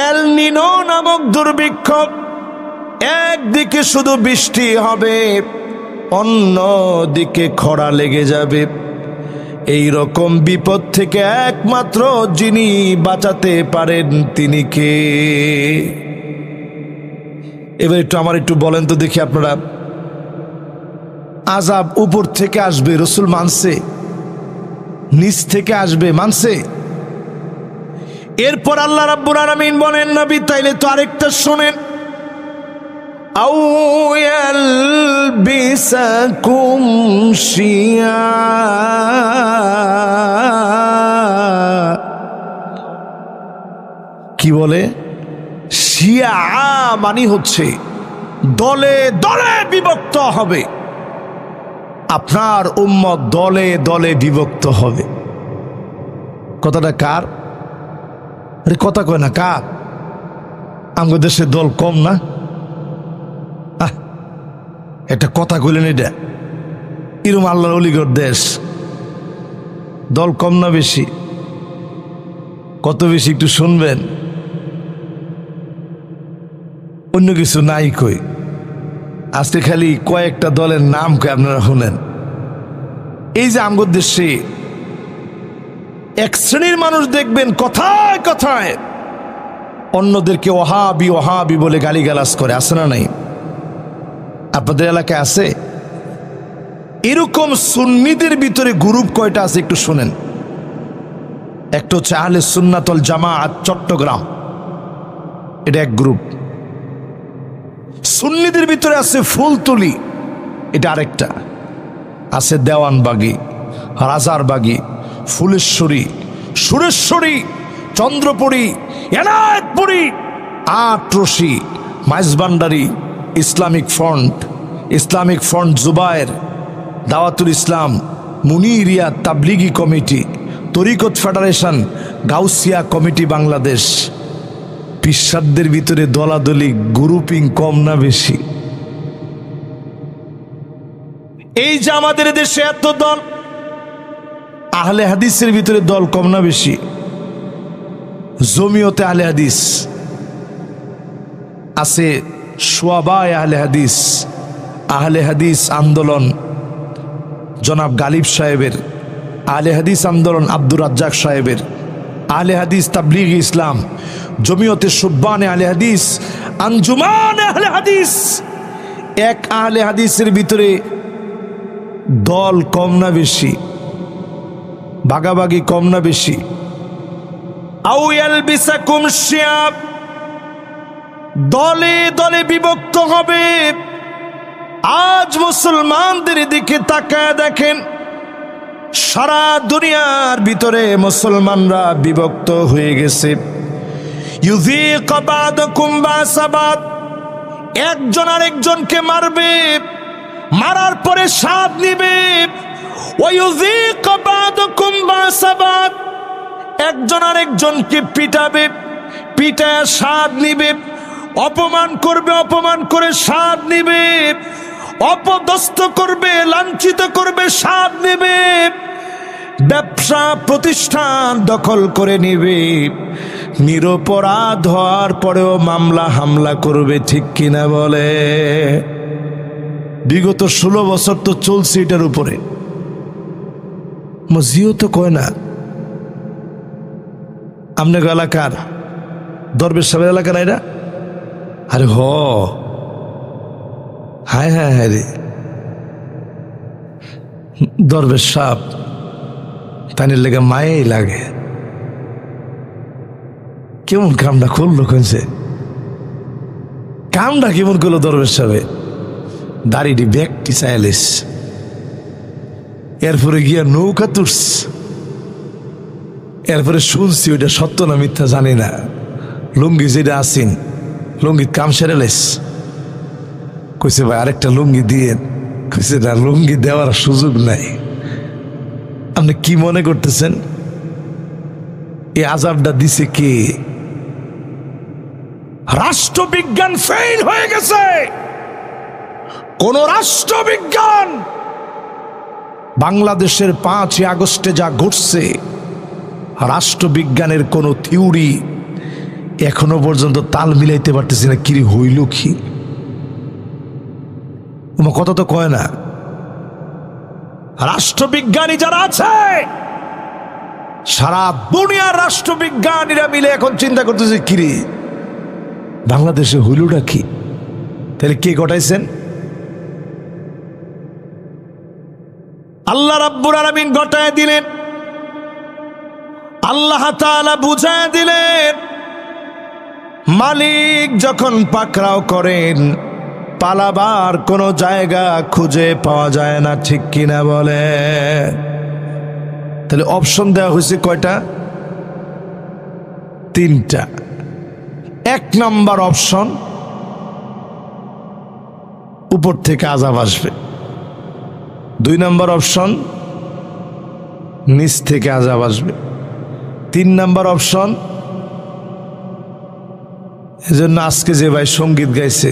এল নিনো নামক দুর্ভিক্ষ। একদিকে শুধু বৃষ্টি হবে, অন্য দিকে খরা লেগে যাবে। এই রকম বিপদ থেকে একমাত্র যিনি বাঁচাতে পারেন তিনি কে? এবার আমার একটু বলেন তো দেখি আপনারা, আযাব উপর থেকে আসবে রসুল মানছে, নিচ থেকে আসবে মানছে। এরপর আল্লাহ রাব্বুল আলামিন বলেন, নবী তাইলে তো আরেকটা শোনেন, আও ইয়ালবিসাকুম শিয়া, কি বলে? শিয়া মানে হচ্ছে দলে দলে বিভক্ত হবে। আপনার উম্মত দলে দলে বিভক্ত হবে। কথাটা কার? আরে কথা কয় না, কার? আমাদের দেশে দল কম না? একটা কথা কইলেন, এটা এরম আল্লাহর অলিগড় দেশ, দল কম না বেশি? কত বেশি একটু শুনবেন? অন্য কিছু নাই কই, আজকে খালি কয়েকটা দলের নাম কই আপনারা শুনেন। এই যে আমগো দেশে এক শ্রেণীর মানুষ দেখবেন কথায় কথায় অন্যদেরকে ওহাবি ওহাবি বলে গালিগালাজ করে, আছে না নাই? আপনাদের এলাকায় আছে? এরকম সুন্নিদের ভিতরে গ্রুপ কয়টা আছে একটু শুনেন। একটা হচ্ছে আহলে সুন্নাত ওয়াল জামাআত চট্টগ্রাম, এটা এক গ্রুপ। সুন্নিদের ভিতরে আছে ফুলতলি, এটা আরেকটা। আছে দেওয়ানবাগি, রাজারবাগি, ফুলেশ্বরী, সুরেশ্বরী, চন্দ্রপুরী, এনায়েতপুরী, আটরশি, মাইজবান্ডারি, ইসলামিক ফ্রন্ট জুবায়ের, দাওয়াতুল ইসলাম, মুনিরিয়া তাবলিগি কমিটি, তরিকত ফেডারেশন, গাউসিয়া কমিটি বাংলাদেশ। পিসাবদের ভিতরে দলাদলি গ্রুপিং কম না বেশি? এই যে আমাদের দেশে এত দল, আহলে হাদিসের ভিতরে দল কম না বেশি? জমিয়তে আহলে হাদিস আছে, শুআবায়ে আহলে হাদিস আন্দোলন জনাব গালিব সাহেবের, আহলে হাদিস আন্দোলন আব্দুর রাজ্জাক সাহেবের, আহলে হাদিস তাবলিগি ইসলাম, জমিয়তে সুব্বানে আহলে হাদিস, আঞ্জুমান আহলে হাদিস। এক আহলে হাদিসের ভিতরে দল কম না বেশি? ভাগাভাগি কম না বেশি? আউ ইয়ালবিসাকুম শিয়াব, দলে দলে বিভক্ত হবে। আজ মুসলমানদের দিকে তাকায় দেখেন, সারা দুনিয়ার ভিতরে মুসলমানরা বিভক্ত হয়ে গেছে। ইউযীক বা'দাকুম বা'সা বা'দ, একজন আরেকজনকে মারবে, মারার পরে স্বাদ নিবে। ওয়া ইউযীক বা'দাকুম বা'সা বা'দ, একজন আরেকজনকে পিটাবে, পিটায় স্বাদ নিবে। অপমান করবে, অপমান করে স্বাদ নিবে। অপদস্থ করবে, লাঞ্ছিত করবে, স্বাদ নেবে। ব্যবসা প্রতিষ্ঠান দখল করে নেবে। নিরপরাধ হওয়ার পরেও মামলা হামলা করবে, ঠিক কিনা বলে? বিগত 16 বছর তো চলছে এটার উপরে। মজিও তো কয় না আপনার এলাকার দরবেশ সাহেবের এলাকার এরা? আরে হায় হায় হায় রে, দরবেশ সাহেব তানের লেগে মায়েই লাগে। কেমন কামটা করলো, কইছে কামটা কেমন করলো দরবেশ সাহেবে? দাড়িটি ব্যক্তি চাইলিস, এরপরে গিয়া নৌকা তুলস, এরপরে শুনছি ওইটা সত্য না মিথ্যা জানি না, লুঙ্গি যেটা আসিন লুঙ্গি কাম সেরেলেস। কইছে ভাই আরেকটা লুঙ্গি দিয়ে, কইছে না লুঙ্গি দেওয়ার সুযোগ নাই। আপনি কি মনে করতেছেন এই আযাবটা দিছে কে? রাষ্ট্রবিজ্ঞান ফেল হয়ে গেছে। কোন রাষ্ট্রবিজ্ঞান বাংলাদেশের 5ই আগস্টে যা ঘটছে, রাষ্ট্রবিজ্ঞানের কোন থিওরি এখনো পর্যন্ত তাল মিলাইতে পারতেছি না। কিরে হইল কি? কথা তো কয় না। রাষ্ট্রবিজ্ঞানী যারা আছে, সারা দুনিয়ার রাষ্ট্রবিজ্ঞানীরা মিলে এখন চিন্তা করতেছে কিরে বাংলাদেশে হইলটা কি? তাহলে কে ঘটাইছেন? আল্লাহ রাব্বুল আলামিন ঘটায় দিলেন। আল্লাহ তাআলা বুঝায় দিলেন। মালিক যখন পাকড়াও করেন, পালাবার কোনো জায়গা খুঁজে পাওয়া যায় না, ঠিক কিনা বলে? তাহলে অপশন দেওয়া হয়েছে কয়টা? 3টা। 1 নম্বর অপশন, উপর থেকে আযাব আসবে। 2 নম্বর অপশন, নিচ থেকে আযাব আসবে। 3 নম্বর অপশন, এজন্য আজকে যে ভাই সঙ্গীত গাইছে,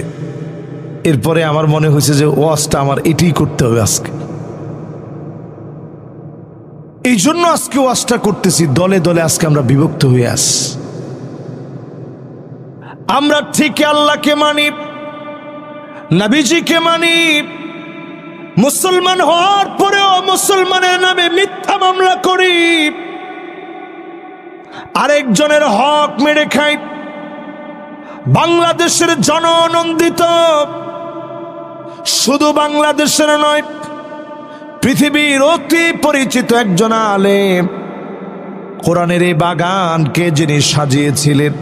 এরপরে আমার মনে হয়েছে যে ওয়াজটা আমার এটাই করতে হবে আজকে। এই জন্য আজকে ওয়াজটা করতেছি, দলে দলে আজকে আমরা বিভক্ত হয়ে আস। আমরা ঠিক আল্লাহকে মানি, নবীজিকে মানি, মুসলমান হওয়ার পরেও মুসলমানের নামে মিথ্যা মামলা করি, আরেকজনের হক মেরে খাই। বাংলাদেশের জননন্দিত, শুধু বাংলাদেশের নয় পৃথিবীর অতি পরিচিত একজন আলেম, কোরআনের এই বাগানকে যিনি সাজিয়েছিলেন,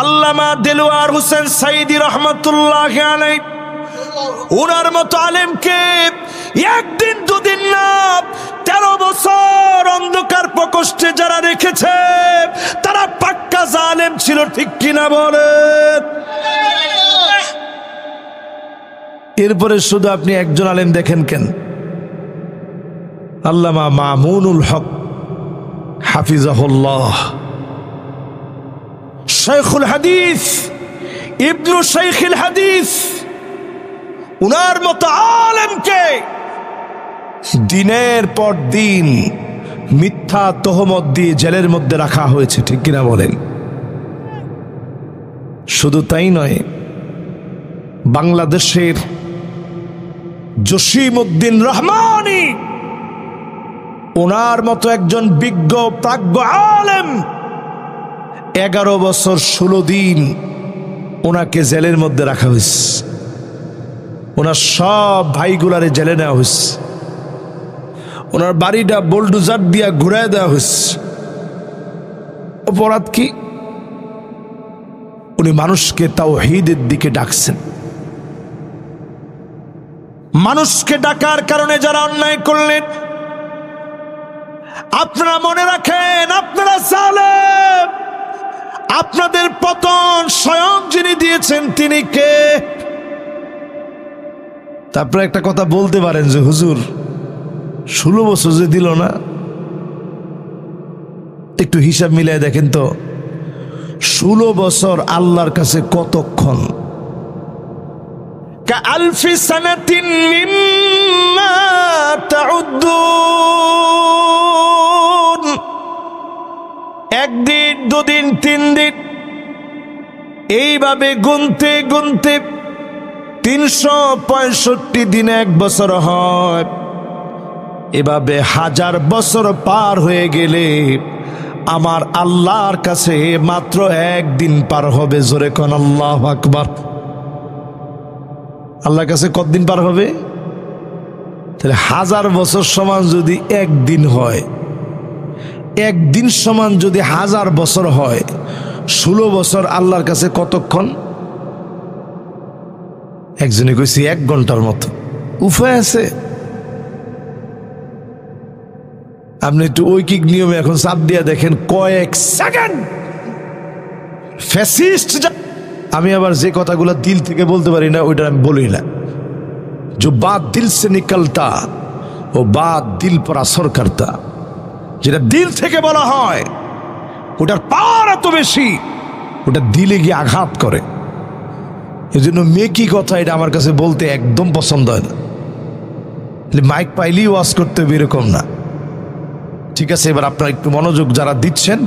আল্লামা দেলোয়ার হোসেন সাইদি রহমতুল্লাহ আলাইহি, ওনার মতো আলেমকে একদিন দুদিন না 13 বছর অন্ধকার প্রকোষ্ঠে যারা রেখেছে তারা পাক্কা জালেম ছিল, ঠিক কিনা বলেন? এরপরে শুধু আপনি একজন আলেম দেখেন কেন, আল্লামা মামুনুল হক হাফিজাহুল্লাহ, শাইখুল হাদিস, ইবনু শাইখুল হাদিস, উনার মতো আলেমকে দিনের পর দিন মিথ্যা তহমত দিয়ে জেলের মধ্যে রাখা হয়েছে, ঠিক কিনা বলেন? শুধু তাই নয়, বাংলাদেশের জসিমউদ্দিন রহমানী, ওনার মতো একজন বিজ্ঞ প্রাজ্ঞ আলেম 11 বছর 16 দিন ওনাকে জেলের মধ্যে রাখা হয়েছে। ওনার সব ভাইগুলারে জেলে নেওয়া হয়েছে, ওনার বাড়িটা বোলডোজার দিয়া ঘুরায় দেওয়া হয়েছে। অপরাধ কি? উনি মানুষকে তাওহীদের দিকে ডাকছেন। মানুষকে ডাকার কারণে যারা অন্যায় করলেন, আপনারা মনে রাখেন আপনারা জালেম, আপনাদের পতন স্বয়ং যিনি দিয়েছেন তিনি কে? তারপরে একটা কথা বলতে পারেন যে হুজুর 16 বছর যে দিল না, একটু হিসাব মিলাই দেখেন তো 16 বছর আল্লাহর কাছে কতক্ষণ? কাআলফি সানাতিন মিম্মা তাউদ্দুন, একদিন দুদিন 3 দিন এইভাবে গুনতে গুনতে 365 দিনে 1 বছর হয়। এভাবে 1000 বছর পার হয়ে গেলে আমার আল্লাহর কাছে মাত্র 1 দিন পার হবে। জোরে কোন আল্লাহু আকবার। আল্লাহর কাছে কতদিন পার হবে? তাহলে 1000 বছর সমান যদি 1 দিন হয়, 1 দিন সমান যদি 1000 বছর হয়, 16 বছর আল্লাহর কাছে কতক্ষণ? একজনে কইছি 1 ঘন্টার মতো। উপায় আছে? আপনি একটু ঐকিক নিয়মে এখন চাপ দিয়ে দেখেন, কয়েক সেকেন্ড ফ্যাসিস্ট। আমি আবার যে কথাগুলো দিল থেকে বলতে পারি না ওইটা আমি বলি না। जो बात दिल से निकलता वो बात दिल पर असर करता। যেটা দিল থেকে বলা হয় ওটার পাওয়ার এত বেশি, ওটা দিলে গিয়ে আঘাত করে। এই জন্য মেকি কথা এটা আমার কাছে বলতে একদম পছন্দ হয় না। মাইক পাইলেই ওয়াজ করতে হবে এরকম না। ঠিক আছে, এবার আপনারা একটু মনোযোগ যারা দিচ্ছেন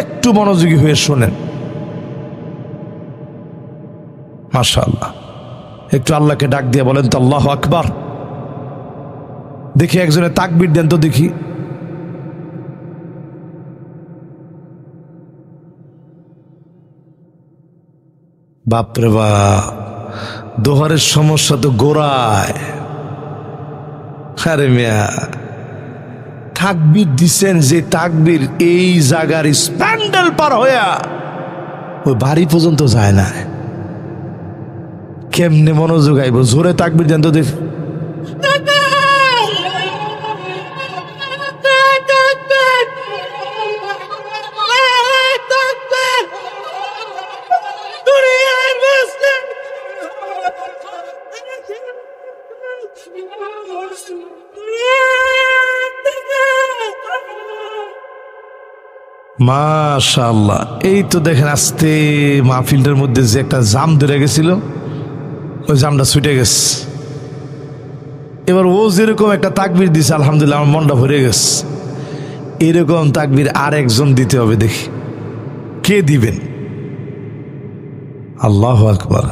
একটু মনোযোগী হয়ে শোনেন। মাশাআল্লাহ, একটু আল্লাহকে ডাক দিয়ে বলেন তো আল্লাহু আকবার। দেখি একজনে তাকবীর দেন তো দেখি। বাপরে বাপ, দোহারের সমস্যা তো গোড়ায়। আরে মিয়া, তাকবীর দিছেন যে তাকবীর এই জায়গার স্প্যান্ডেল পার হইয়া ওই বাড়ি পর্যন্ত যায় না। কেমনে মনোযোগ আইব? জোরে তাকবীর দেন তো দেখ। মাশাআল্লাহ, এই তো দেখেন আস্তে মাহফিলটার মধ্যে যে একটা জাম ধরে গেছিল ওই জামটা ছুটে গেছে। এবার ও যেরকম একটা তাকবীর দিছে, আলহামদুলিল্লাহ আমার মনটা ভরে গেছে। এরকম তাকবীর আর একজন দিতে হবে, দেখি কে দিবেন। আল্লাহু আকবার।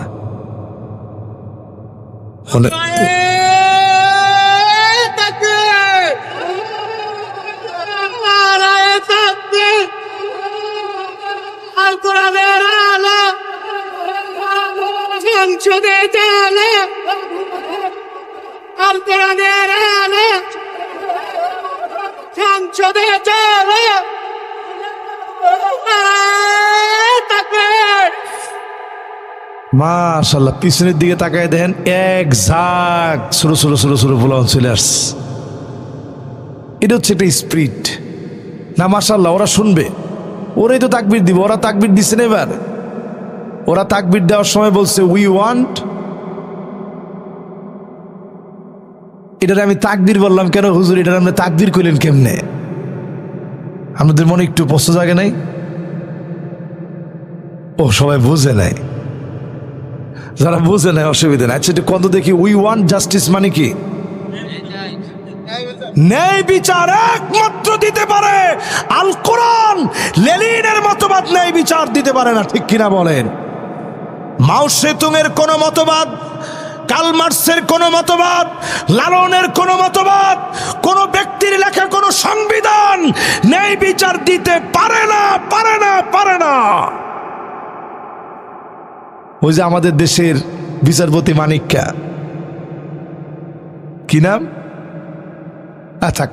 মাশাআল্লাহ, পিছনের দিকে তাকায় দেখেন এক ঝাঁক ছোট ছোট ছোট ছোট পোলাপান চলে আসছে। এটা হচ্ছে একটা স্পিরিট না? মাশাআল্লাহ, ওরা শুনবে, ওরাই তো তাকবীর দিব। ওরা তাকবীর দিচ্ছে না, এবার ওরা তাকবীর দেওয়ার সময় বলছে উই ওয়ান্ট। এটার আমি তাকবীর বললাম কেন হুজুর? এটার আপনি তাকবীর কইলেন কেমনে? আপনাদের মনে একটু প্রশ্ন জাগে নাই? ও সবাই বুঝে নাই, যারা বুঝে নাই অসুবিধা নাই। আচ্ছা এটা কত দেখি, উই ওয়ান্ট জাস্টিস মানে কি? ন্যায় বিচার একমাত্র দিতে পারে আল কোরআন। লেনিনের মতবাদ ন্যায় বিচার দিতে পারে না, ঠিক কিনা বলেন? মাও সেতুংয়ের কোন মতবাদ, কার্ল মার্কসের কোন মতবাদ, লালনের কোন মতবাদ, কোন ব্যক্তির লেখা কোন সংবিধান ন্যায় বিচার দিতে পারে না, পারে না, পারে না। ওই যে আমাদের দেশের বিচারপতি মানিক্কা, কি নাম? আচ্ছা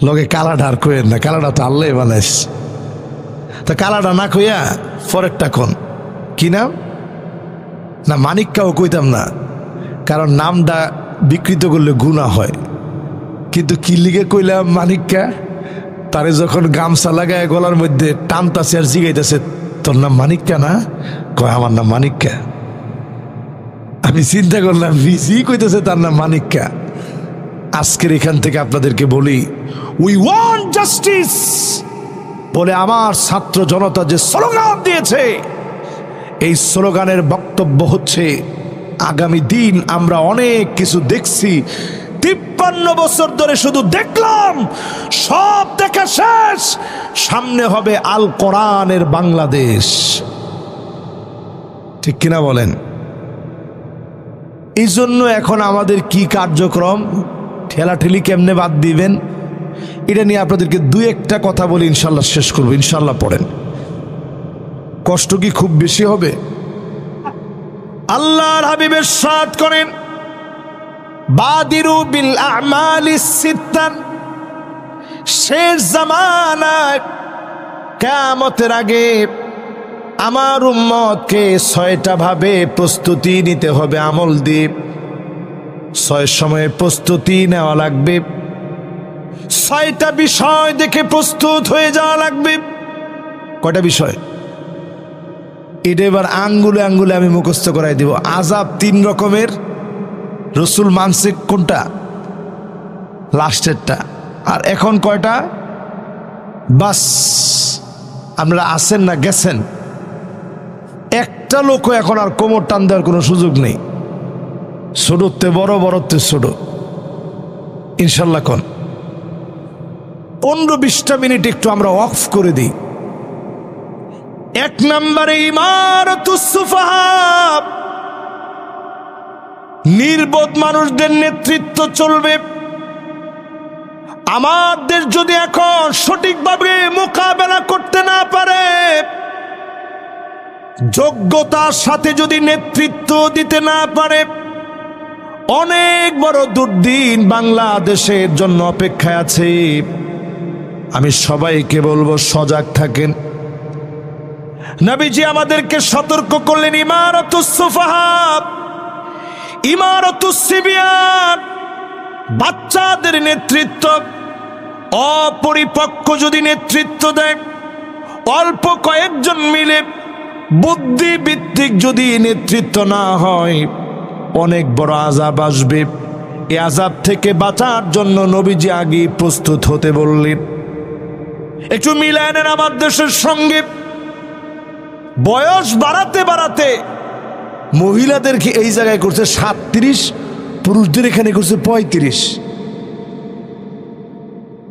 লগে কালাডা আর কইেন না, কালাডা তো আল্লাহ বানাইস। তা কালাডা না কইয়া পরেরটা কোন, কি নাম? না মানিক্কাও কইতাম না, কারণ নামটা বিকৃত করলে গুনাহ হয়। কিন্তু কি লিগে কইলাম মানিক্কা? তারে যখন গামছা লাগায় গলার মধ্যে টানতাছে আর জিগাইতেছে তোর নাম মানিক্কা না? কয় আমার নাম মানিক্কা। আমি চিন্তা করলাম ভিজি কইতেছে তার নাম মানিক্কা। আজকের এখান থেকে আপনাদেরকে বলি উই ওয়ান্ট জাস্টিস বলে আমার ছাত্র জনতা যে স্লোগান দিয়েছে, এই স্লোগানের বক্তব্য হচ্ছে আগামী দিন আমরা অনেক কিছু দেখছি, 53 বছর ধরে শুধু দেখলাম, সব দেখা শেষ, সামনে হবে আল কোরআনের বাংলাদেশ, ঠিক কিনা বলেন? এই জন্য এখন আমাদের কি কার্যক্রম, ঠেলাঠেলি কেমনে বাদ দিবেন, এটা নিয়ে আপনাদেরকে দুই একটা কথা বলি, ইনশাল্লাহ শেষ করবো। ইনশাল্লাহ পড়েন। কষ্ট কি খুব বেশি হবে? আল্লাহর হাবিব ইরশাদ করেন বাদিরু বিল আমালিস সিত্তান, শেষ জামানায় কিয়ামতের আগে আমার উম্মতকে 6টা ভাবে প্রস্তুতি নিতে হবে, আমল দিয়ে 6 সময়ে প্রস্তুতি নেওয়া লাগবে, 6টা বিষয় দেখে প্রস্তুত হয়ে যাওয়া লাগবে। কয়টা বিষয়? এটা এবার আঙ্গুলে আঙ্গুলে আমি মুখস্থ করাই দিব। আযাব 3 রকমের, রসুল মানছে কোনটা? লাস্টেরটা। আর এখন কয়টা? বাস আপনারা আছেন না গেছেন? একটা লোকও এখন আর কোমর টান দেওয়ার কোনো সুযোগ নেই, ছোটতে বড়, বড়তে ছোট। ইনশাল্লাহ কোন 15-20টা মিনিট একটু আমরা অফ করে দিই। 1 নম্বরে ইমারাতুস সুফাহা, নির্বোধ মানুষদের নেতৃত্ব চলবে। আমাদের যদি এখন সঠিকভাবে মোকাবেলা করতে না পারে, যোগ্যতার সাথে যদি নেতৃত্ব দিতে না পারে, অনেক বড় দুর্দিন বাংলাদেশের জন্য অপেক্ষায় আছে। আমি সবাইকে বলবো সজাগ থাকেন। নবীজি আমাদেরকে সতর্ক করলেন ইমারাতুস সুফাহা, ইমারাতুস সিবিয়ান, বাচ্চাদের নেতৃত্ব। অপরিপক্ক যদি নেতৃত্ব দেয়, অল্প কয়েকজন মিলে বুদ্ধিভিত্তিক যদি নেতৃত্ব না হয়, অনেক বড় আযাব আসবে। এই আযাব থেকে বাঁচার জন্য নবীজি আগে প্রস্তুত হতে বললেন। একটু মিলায় নেন আমার দেশের সঙ্গে। বয়স বাড়াতে বাড়াতে মহিলাদেরকে এই জায়গায় করছে 37, পুরুষদের এখানে করছে 35,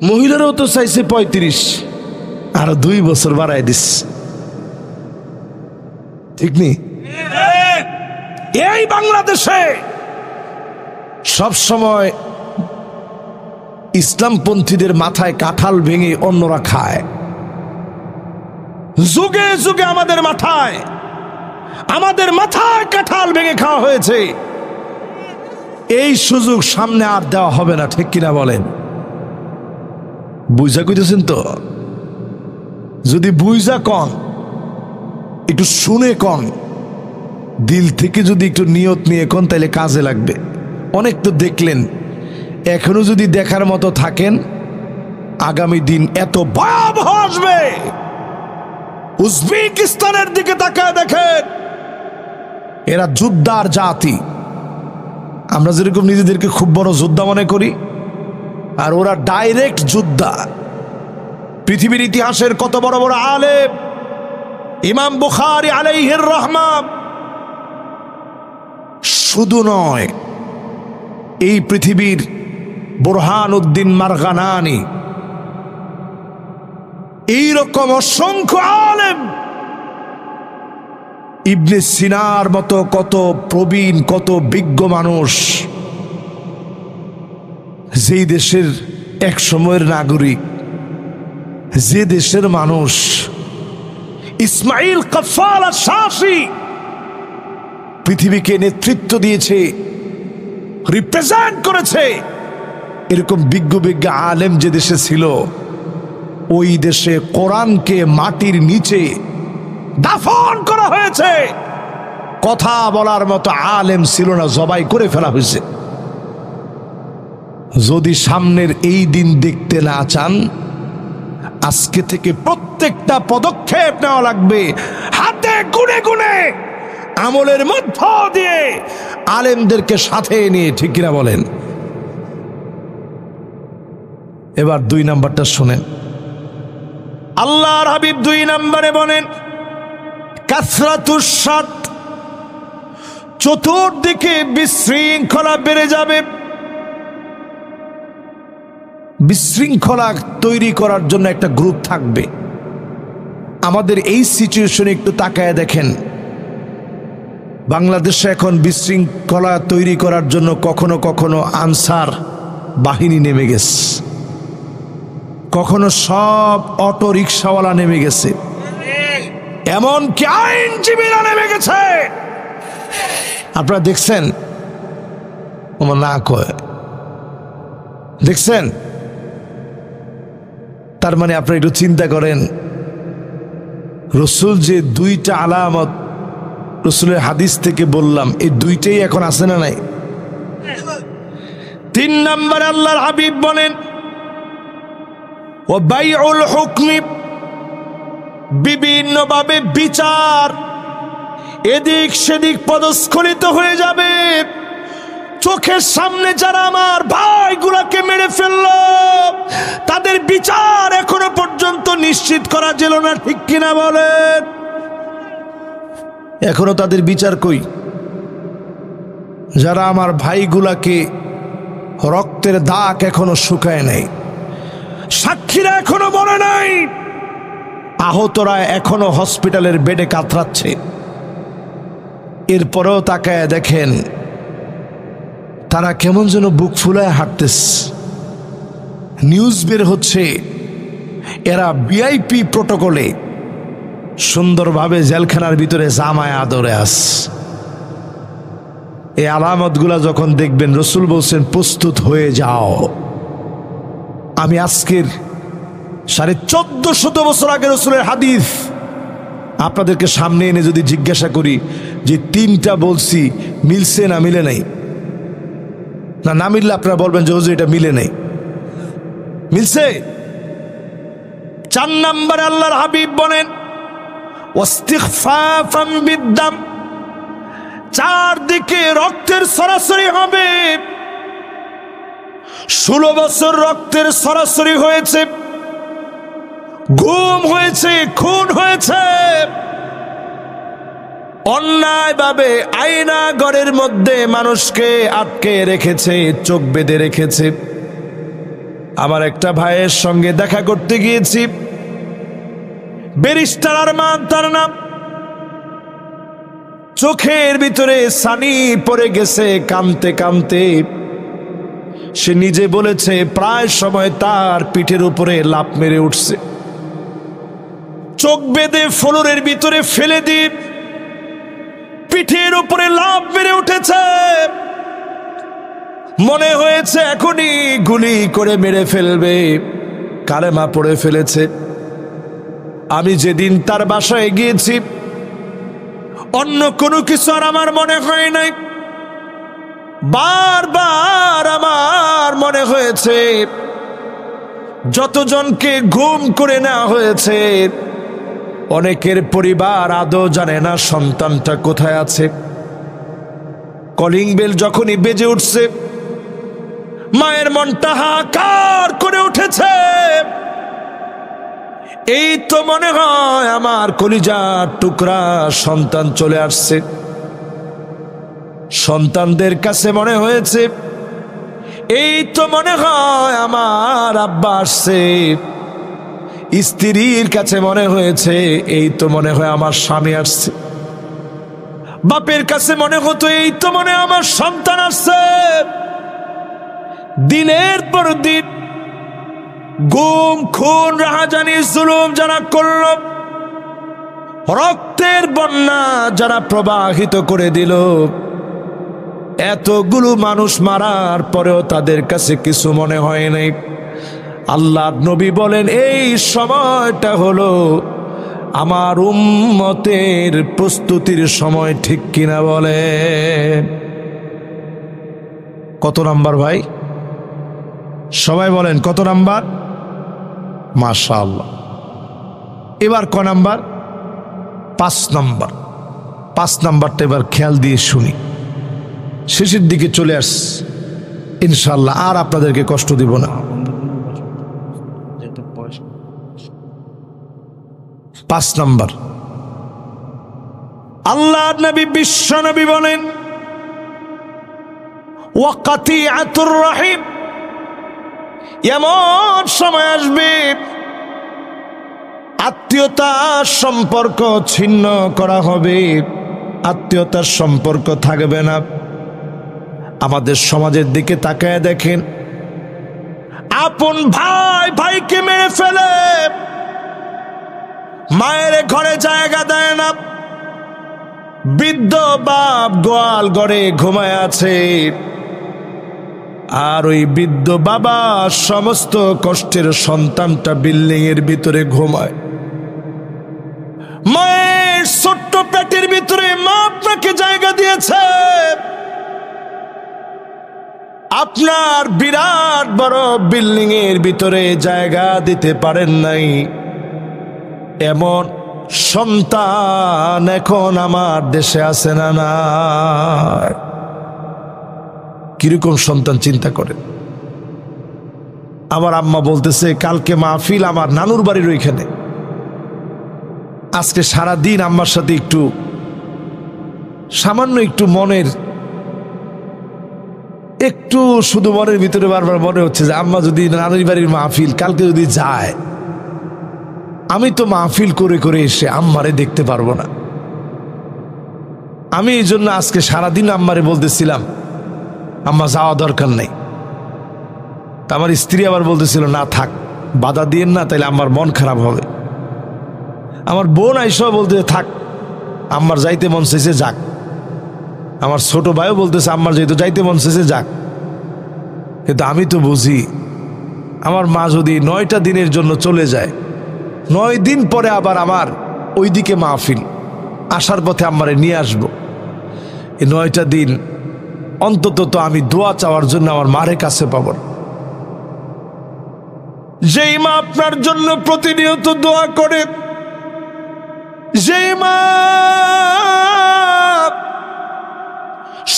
মহিলারাও তো চাইছে 35, আরো 2 বছর বাড়ায় দিস, ঠিক নেই? এই বাংলাদেশে সব সময় ইসলামপন্থীদের মাথায় কাঁঠাল ভেঙে অন্যরা খায়। যুগে যুগে আমাদের মাথায় কাঁঠাল ভেঙে খাওয়া হয়েছে। এই সুযোগ সামনে আর দেওয়া হবে না, ঠিক কিনা বলেন? বুঝা কইতেছেন তো? যদি বুঝা কন, একটু শুনে কন, দিল থেকে যদি একটু নিয়ত নিয়ে কন, তাহলে কাজে লাগবে। অনেক তো দেখলেন, এখনো যদি দেখার মতো থাকেন, আগামী দিন এত ভয়াবহ আসবে। উজবেকিস্তানের দিকে তাকায় দেখেন, এরা যোদ্ধার জাতি। আমরা যেরকম নিজেদেরকে খুব বড় যোদ্ধা মনে করি, আর ওরা ডাইরেক্ট যোদ্ধা। পৃথিবীর ইতিহাসের কত বড় বড় আলেম, ইমাম বুখারী আলাইহির রাহমা শুধু নয়, এই পৃথিবীর বুরহানুদ্দিন মারগানানি, এইরকম অসংখ্য আলেম, ইবনে সিনার মতো কত প্রবীণ, কত বিজ্ঞ মানুষ, যেই দেশের এক সময়ের নাগরিক, যে দেশের মানুষ, ইসমাইল কাফফাল আশ-শাফি পৃথিবীকে নেতৃত্ব দিয়েছে, রিপ্রেজেন্ট করেছে। এরকম বিজ্ঞ বিজ্ঞ আলেম যে দেশে ছিল, ওই দেশে কোরআনকে মাটির নিচে দাফন করা হয়েছে। কথা বলার মতো আলেম ছিল না, জবাই করে ফেলা হয়েছে। যদি সামনের এই দিন দেখতে না চান, আজকে থেকে প্রত্যেকটা পদক্ষেপ নেওয়া লাগবে, হাতে গুনে গুনে, আমলের মধ্য দিয়ে, আলেমদেরকে সাথে নিয়ে, ঠিক কিনা বলেন? এবার 2 নাম্বারটা শুনেন। আল্লাহর হাবিব 2 নম্বরে বলেন কাসরাতুশ শাত, চতুর্দিকে বিশৃঙ্খলা বেড়ে যাবে। বিশৃঙ্খলা তৈরি করার জন্য একটা গ্রুপ থাকবে। আমাদের এই সিচুয়েশনে একটু তাকায় দেখেন, বাংলাদেশে এখন বিশৃঙ্খলা তৈরি করার জন্য কখনো কখনো আনসার বাহিনী নেমে গেছে, কখনো সব অটো রিক্সাওয়ালা নেমে গেছে, এমনকি আইনজীবীরা নেমে গেছে। আপনারা দেখছেন? না কয় দেখছেন? তার মানে আপনারা একটু চিন্তা করেন, রসুল যে 2টা আলামত রসুলের হাদিস থেকে বললাম, এই 2টাই এখন আছে না নাই? 3 নম্বরে আল্লাহর হাবিব বলেন ও বাইউল হুকমি, বিভিন্নভাবে বিচার এদিক সেদিক পদস্খলিত হয়ে যাবে। চোখের সামনে যারা আমার ভাইগুলাকে মেরে ফেলল, তাদের বিচার এখনো পর্যন্ত নিশ্চিত করা গেল না, ঠিক কিনা বলেন? এখনো তাদের বিচার কই? যারা আমার ভাইগুলাকে, রক্তের দাগ এখনো শুকায় নাই, সাক্ষীরা এখনো বলে নাই, আহতরা এখনো হসপিটালের বেডে কাতরাচ্ছে। এরপরেও তাকায় দেখেন তারা কেমন যেন বুক ফুলায় হাঁটতেছে। নিউজ বের হচ্ছে এরা ভিআইপি প্রটোকলে সুন্দরভাবে জেলখানার ভিতরে জামায় আদরে আস। এই আলামতগুলা যখন দেখবেন, রসুল বলছেন প্রস্তুত হয়ে যাও। আমি আজকের 1450 বছর আগে রসুলের হাদিস আপনাদেরকে সামনে এনে যদি জিজ্ঞাসা করি যে 3টা বলছি মিলছে না মিলে নাই, না মিললে আপনারা বলবেন যে হুজুর এটা মিলে নাই। মিলছে। 4 নম্বরে আল্লাহর হাবিব বলেন ওয়াস্তিগফাফাম বিদ্দাম, চারদিকে রক্তের সরাসরি হবে। 16 বছর রক্তের সরাসরি হয়েছে, গুম হয়েছে, খুন হয়েছে। অন্যায়ভাবে আয়না ঘরের মধ্যে মানুষকে আটকে রেখেছে, চোখ বেঁধে রেখেছে। আমার একটা ভাইয়ের সঙ্গে দেখা করতে গিয়েছি, ব্যারিস্টার আরমান তার নাম। চোখের ভিতরে ছানি পড়ে গেছে, কাঁদতে কাঁদতে সে নিজে বলেছে প্রায় সময় তার পিঠের উপরে লাফ মেরে উঠছে। চোখ বেঁধে ফ্লোরের ভিতরে ফেলে দিয়ে পিঠের উপরে লাফ মেরে উঠেছে। মনে হয়েছে এখনই গুলি করে মেরে ফেলবে, কালেমা পড়ে ফেলেছে। আমি যেদিন তার বাসায় গিয়েছি, অন্য কোনো কিছু আর আমার মনে হয় নাই। বারবার আমার মনে হয়েছে যতজনকে গুম করে নেওয়া হয়েছে, অনেকের পরিবার আদৌ জানে না সন্তানটা কোথায় আছে। কলিং বেল যখনই বেজে উঠছে, মায়ের মনটা হাহাকার করে উঠেছে। এই তো মনে হয় আমার কলিজার টুকরা সন্তান চলে আসছে। সন্তানদের কাছে মনে হয়েছে এই তো মনে হয় আমার আব্বা আসছে। স্ত্রীর কাছে মনে হয়েছে এই তো মনে হয় আমার স্বামী আসছে। বাপের কাছে মনে হতো এই তো মনে হয় আমার সন্তান আসছে। দিনের পর দিন গুম খুন রাহাজানি জুলুম যারা করল, রক্তের বন্যা যারা প্রবাহিত করে দিল, এতগুলো মানুষ মারার পরেও তাদের কাছে কিছু মনে হয় নাই। আল্লাহর নবী বলেন এই সময়টা হলো আমার উম্মতের প্রস্তুতির সময়, ঠিক কিনা বলে? কত নাম্বার ভাই? সবাই বলেন কত নাম্বার? মাশাআল্লাহ। এবার ক নাম্বার? 5 নাম্বার। 5 নাম্বারটা এবার খেয়াল দিয়ে শুনি, শেষের দিকে চলে আস ইনশাআল্লাহ, আর আপনাদেরকে কষ্ট দিব না। 5 নাম্বার, আল্লাহর নবী বিশ্ব নবী বলেন ওয়াকাতিআতুর রাহিম, এমন সময় আসবে আত্মীয়তার সম্পর্ক ছিন্ন করা হবে, আত্মীয়তার সম্পর্ক থাকবে না। আমাদের সমাজের দিকে তাকায় দেখেন, আপন ভাই ভাইকে মেরে ফেলে, মায়ের ঘরে জায়গা দেয় না, বৃদ্ধ বাপ গোয়াল ঘরে ঘুমায় আছে, আর ওই বৃদ্ধ বাবা সমস্ত কষ্টের সন্তানটা বিল্ডিং এর ভিতরে ঘুমায়। মায়ের ছোট্ট পেটের ভিতরে মা আপনাকে জায়গা দিয়েছে, আপনার বিরাট বড় বিল্ডিং এর ভিতরে জায়গা দিতে পারেন নাই। এমন সন্তান এখন আমার দেশে আছে না? না, কিরকম সন্তান চিন্তা করেন। আমার আম্মা বলতেছে কালকে মাহফিল আমার নানুর বাড়ির ওইখানে, আজকে সারা দিন আম্মার সাথে একটু সামান্য একটু মনের একটু শুধু মনের ভিতরে বারবার মনে হচ্ছে যে আম্মা যদি নানুর বাড়ির মাহফিল কালকে যদি যায়, আমি তো মাহফিল করে করে এসে আম্মারে দেখতে পারবো না। আমি এই জন্য আজকে সারাদিন আম্মারে বলতেছিলাম আম্মা যাওয়া দরকার নেই। আমার স্ত্রী আবার বলতেছিল না থাক, বাধা দিয়েন না, তাইলে আমার মন খারাপ হবে। আমার বোন আইসা বলতে থাক, আম্মার যাইতে মন চেয়েছে যাক। আমার ছোট ভাইও বলতেছে আম্মার যেহেতু যাইতে মন চেয়েছে যাক। কিন্তু আমি তো বুঝি আমার মা যদি 9টা দিনের জন্য চলে যায়, 9 দিন পরে আবার আমার ওইদিকে মাহফিল, আসার পথে আম্মারে নিয়ে আসবো। এই 9টা দিন অন্তত তো আমি দোয়া চাওয়ার জন্য আমার মায়ের কাছে পাব। যেই মা আপনার জন্য প্রতিনিয়ত দোয়া করে, যেই মা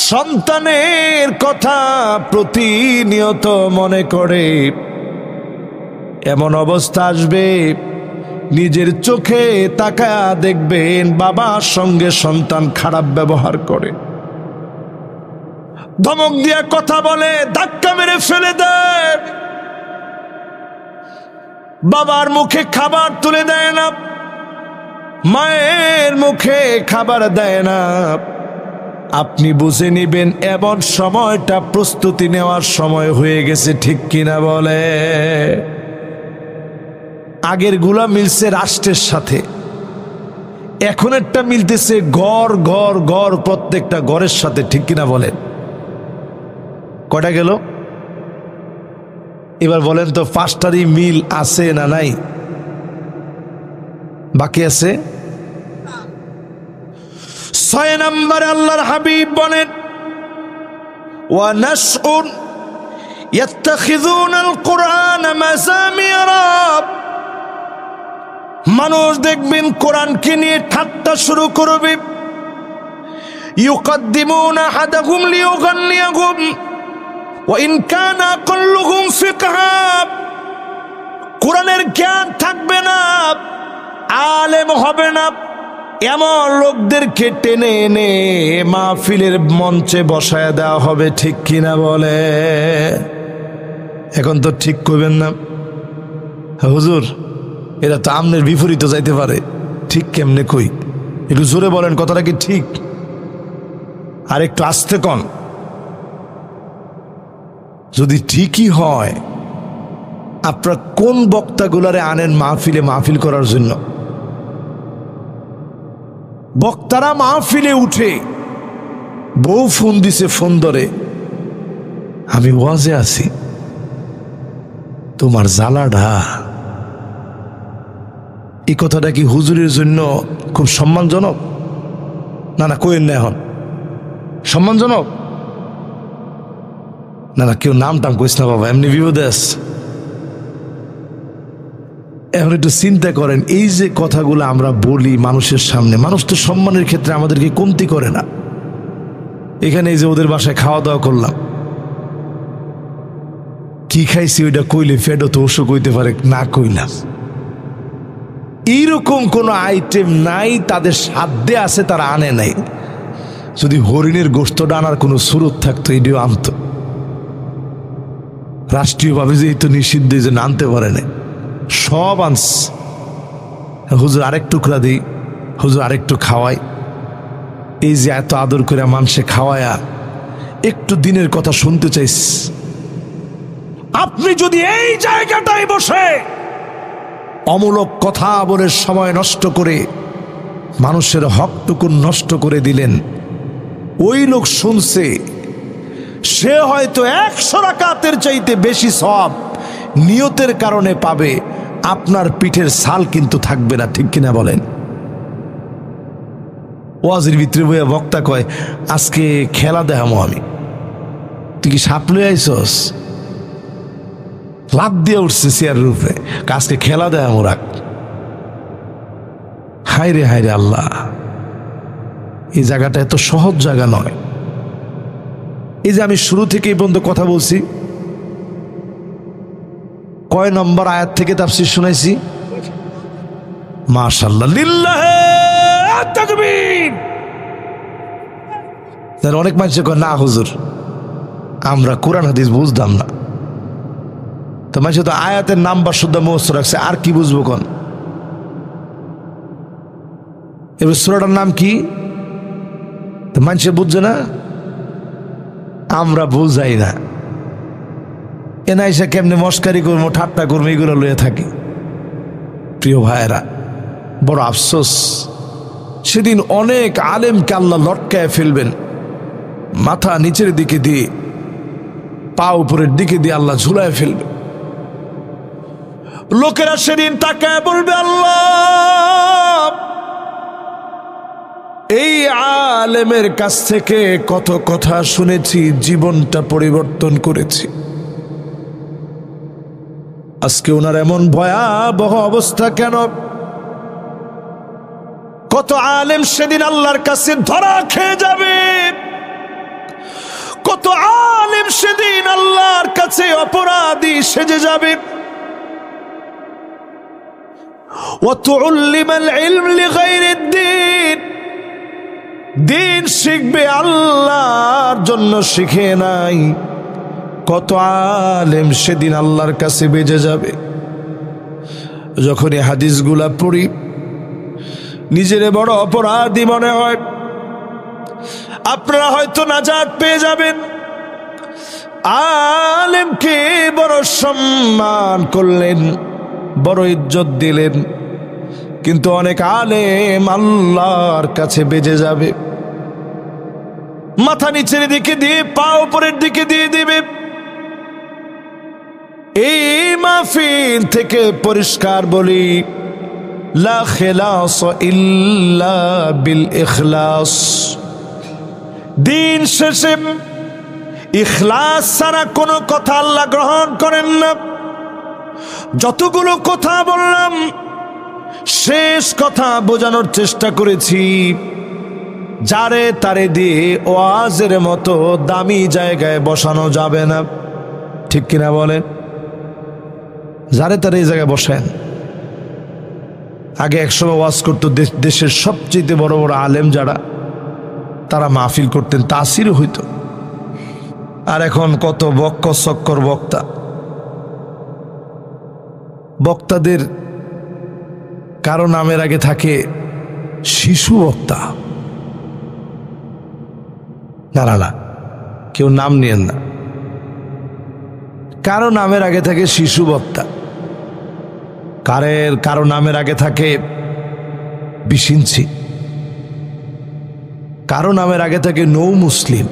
সন্তানের কথা প্রতিনিয়ত মনে করে, এমন অবস্থা আসবে নিজের চোখে তাকায়া দেখবেন বাবার সঙ্গে সন্তান খারাপ ব্যবহার করে, ধমক দিয়া কথা বলে, ধাক্কা মেরে ফেলে দেয়, বাবার মুখে খাবার তুলে দেয় না, মায়ের মুখে খাবার দেয় না। আপনি বুঝে নিবেন এমন সময়টা প্রস্তুতি নেওয়ার সময় হয়ে গেছে, ঠিক কিনা বলে? আগের গুলা মিলছে রাষ্ট্রের সাথে, এখন একটা মিলতেছে ঘর ঘর ঘর, প্রত্যেকটা ঘরের সাথে, ঠিক কিনা বলেন? কয়টা গেল এবার বলেন তো? 5টারই মিল আছে না নাই? বাকি আছে 6 নম্বরে আল্লাহর হাবিব বলেন, ওয়া নাসউন ইয়াত্তাখিযুনাল কুরআনা মাযামিরা। মানুষ দেখবেন কোরআনকে নিয়ে ঠাট্টা শুরু করবে, ইউকাদ্দিমুনা আহাদাহুম লিয়ুগান্নিয়াহুম ওয়া ইন কানা কুল্লুহুম ফিকহা। কোরআনের জ্ঞান থাকবে না, আলেম হবে না, এমন লোকদেরকে টেনে এনে মাহফিলের মঞ্চে বসায় দেওয়া হবে, ঠিক কিনা বলে? এখন তো ঠিক করবেন না, হুজুর এরা তো আমনের বিপরীত যাইতে পারে। ঠিক কেমনে কই? একটু জোরে বলেন, কথাটা কি ঠিক? আর একটু আস্তে কন। যদি ঠিকই হয়, আপনারা কোন বক্তাগুলারে আনেন মাহফিলে মাহফিল করার জন্য? বক্তারা মাহফিলে উঠে বউ ফোন দিছে, ফোন ধরে, আমি ওয়াজে আছি, তোমার জ্বালাডা। এই কথাটা কি হুজুরের জন্য খুব সম্মানজনক? না না, কইেন না, এখন সম্মানজনক না? না, কেউ নাম টাম কইস না বাবা, এমনি বিপদে আসছে। এখন একটু চিন্তা করেন, এই যে কথাগুলো আমরা বলি মানুষের সামনে, মানুষ তো সম্মানের ক্ষেত্রে আমাদেরকে কমতি করে না। এখানে এই যে ওদের বাসায় খাওয়া দাওয়া করলাম, কি খাইছি ওইটা কইলে ফেডো তো অসুখ হইতে পারে, না কইলাম। এইরকম কোন আইটেম নাই তাদের সাধ্যে আছে, তারা আনে নাই। যদি হরিণের গোশতটা আনার কোনো সুরত থাকতো, এটিও আনতো। রাষ্ট্রীয়ভাবে যেহেতু নিষিদ্ধ, যে আনতে পারে না, সব আনস। হুজুর আরেক টুকরা দিই, হুজুর আরেকটু খাওয়াই। এই যে এত আদর করে মানুষে খাওয়ায়া একটু দিনের কথা শুনতে চাইস, আপনি যদি এই জায়গাটায় বসে অমূলক কথা বলে সময় নষ্ট করে মানুষের হকটুকু নষ্ট করে দিলেন, ওই লোক শুনছে, সে হয়তো 100 রাকাতের চাইতে বেশি সওয়াব নিয়তের কারণে পাবে, আপনার পিঠের ছাল কিন্তু থাকবে না, ঠিক কিনা বলেন? ওয়াজের ভিতরে বইয়া বক্তা কয়, আজকে খেলা দেখামো আমি। তুই কি সাপ লয়ে আইসস? লাভ দিয়ে উঠছে চেয়ারের উপরে, আজকে খেলা দেখামো, রাখ। হায় রে আল্লাহ, এই জায়গাটা এত সহজ জায়গা নয়। এই যে আমি শুরু থেকে এই পর্যন্ত কথা বলছি, কয় নম্বর আয়াত থেকে তাফসীর শুনাইছি? মাশাআল্লাহ, লিল্লাহে তাকবীর। অনেক মানুষ কয়, না হুজুর আমরা কোরআন হাদিস বুঝতাম না। তো মানুষ তো আয়াতের নাম্বার শুদ্ধ মুখস্থ রাখছে, আর কি বুঝবো কোন? এবার সূরাটার নাম কি তো মানুষ বুঝছে না, আমরা বুঝাই না। এনাইসা কেমনে মস্কারি করবো, ঠাট্টা করবো, এগুলো লয়ে থাকি। প্রিয় ভাইয়েরা, বড় আফসোস, সেদিন অনেক আলেমকে আল্লাহ লটকায় ফেলবেন, মাথা নিচের দিকে দিয়ে পা উপরের দিকে দিয়ে আল্লাহ ঝুলায় ফেলবে। লোকেরা সেদিন তাকায় বলবে, আল্লাহ এই আলেমের কাছ থেকে কত কথা শুনেছি, জীবনটা পরিবর্তন করেছি, আজকে ওনার এমন ভয়াবহ অবস্থা কেন? কত আলেম সেদিন আল্লাহর কাছে ধরা খেয়ে যাবে, কত আলেম সেদিন আল্লাহর কাছে অপরাধী সেজে যাবে। ওয়াতুল্লিমাল ইলম লিগাইরিদ দ্বীন, দিন শিখবে আল্লাহর জন্য শিখে নাই। কত আলেম সেদিন আল্লাহর কাছে বেজে যাবে। যখন এই হাদিসগুলা পড়ি নিজের বড় অপরাধী মনে হয়। আপনারা হয়তো নাজাত পেয়ে যাবেন, আলেমকে বড় সম্মান করলেন, বড় ইজ্জত দিলেন, কিন্তু অনেক আলেম আল্লাহর কাছে বেজে যাবে। মাথা নিচের দিকে দিয়ে পা উপরের দিকে দিয়ে দিবে। এই মাহফিল থেকে পরিষ্কার বলি, লা খিলাস ইল্লা বিল ইখলাস। দিন শেষে ইখলাস ছাড়া কোনো কথা আল্লাহ গ্রহণ করেন না। যতগুলো কথা বললাম শেষ কথা বোঝানোর চেষ্টা করেছি, যারে তারে দিয়ে ওয়াজের মতো দামি জায়গায় বসানো যাবে না, ঠিক কিনা বলেন? যারে তারে এই জায়গায় বসেন। আগে একসময় ওয়াজ করতো দেশের সবচেয়ে বড় বড় আলেম যারা, তারা মাহফিল করতেন, তাসির হইতো। আর এখন কত বক্ক চক্কর বক্তা। বক্তাদের কারো নামের আগে থাকে শিশু বক্তা। না না না, কেউ নাম নিয়েন না। কারো নামের আগে থাকে শিশু বক্তা, কারো নামের আগে থাকে 20 ইঞ্চি, কারো নামের আগে থাকে নৌ মুসলিম।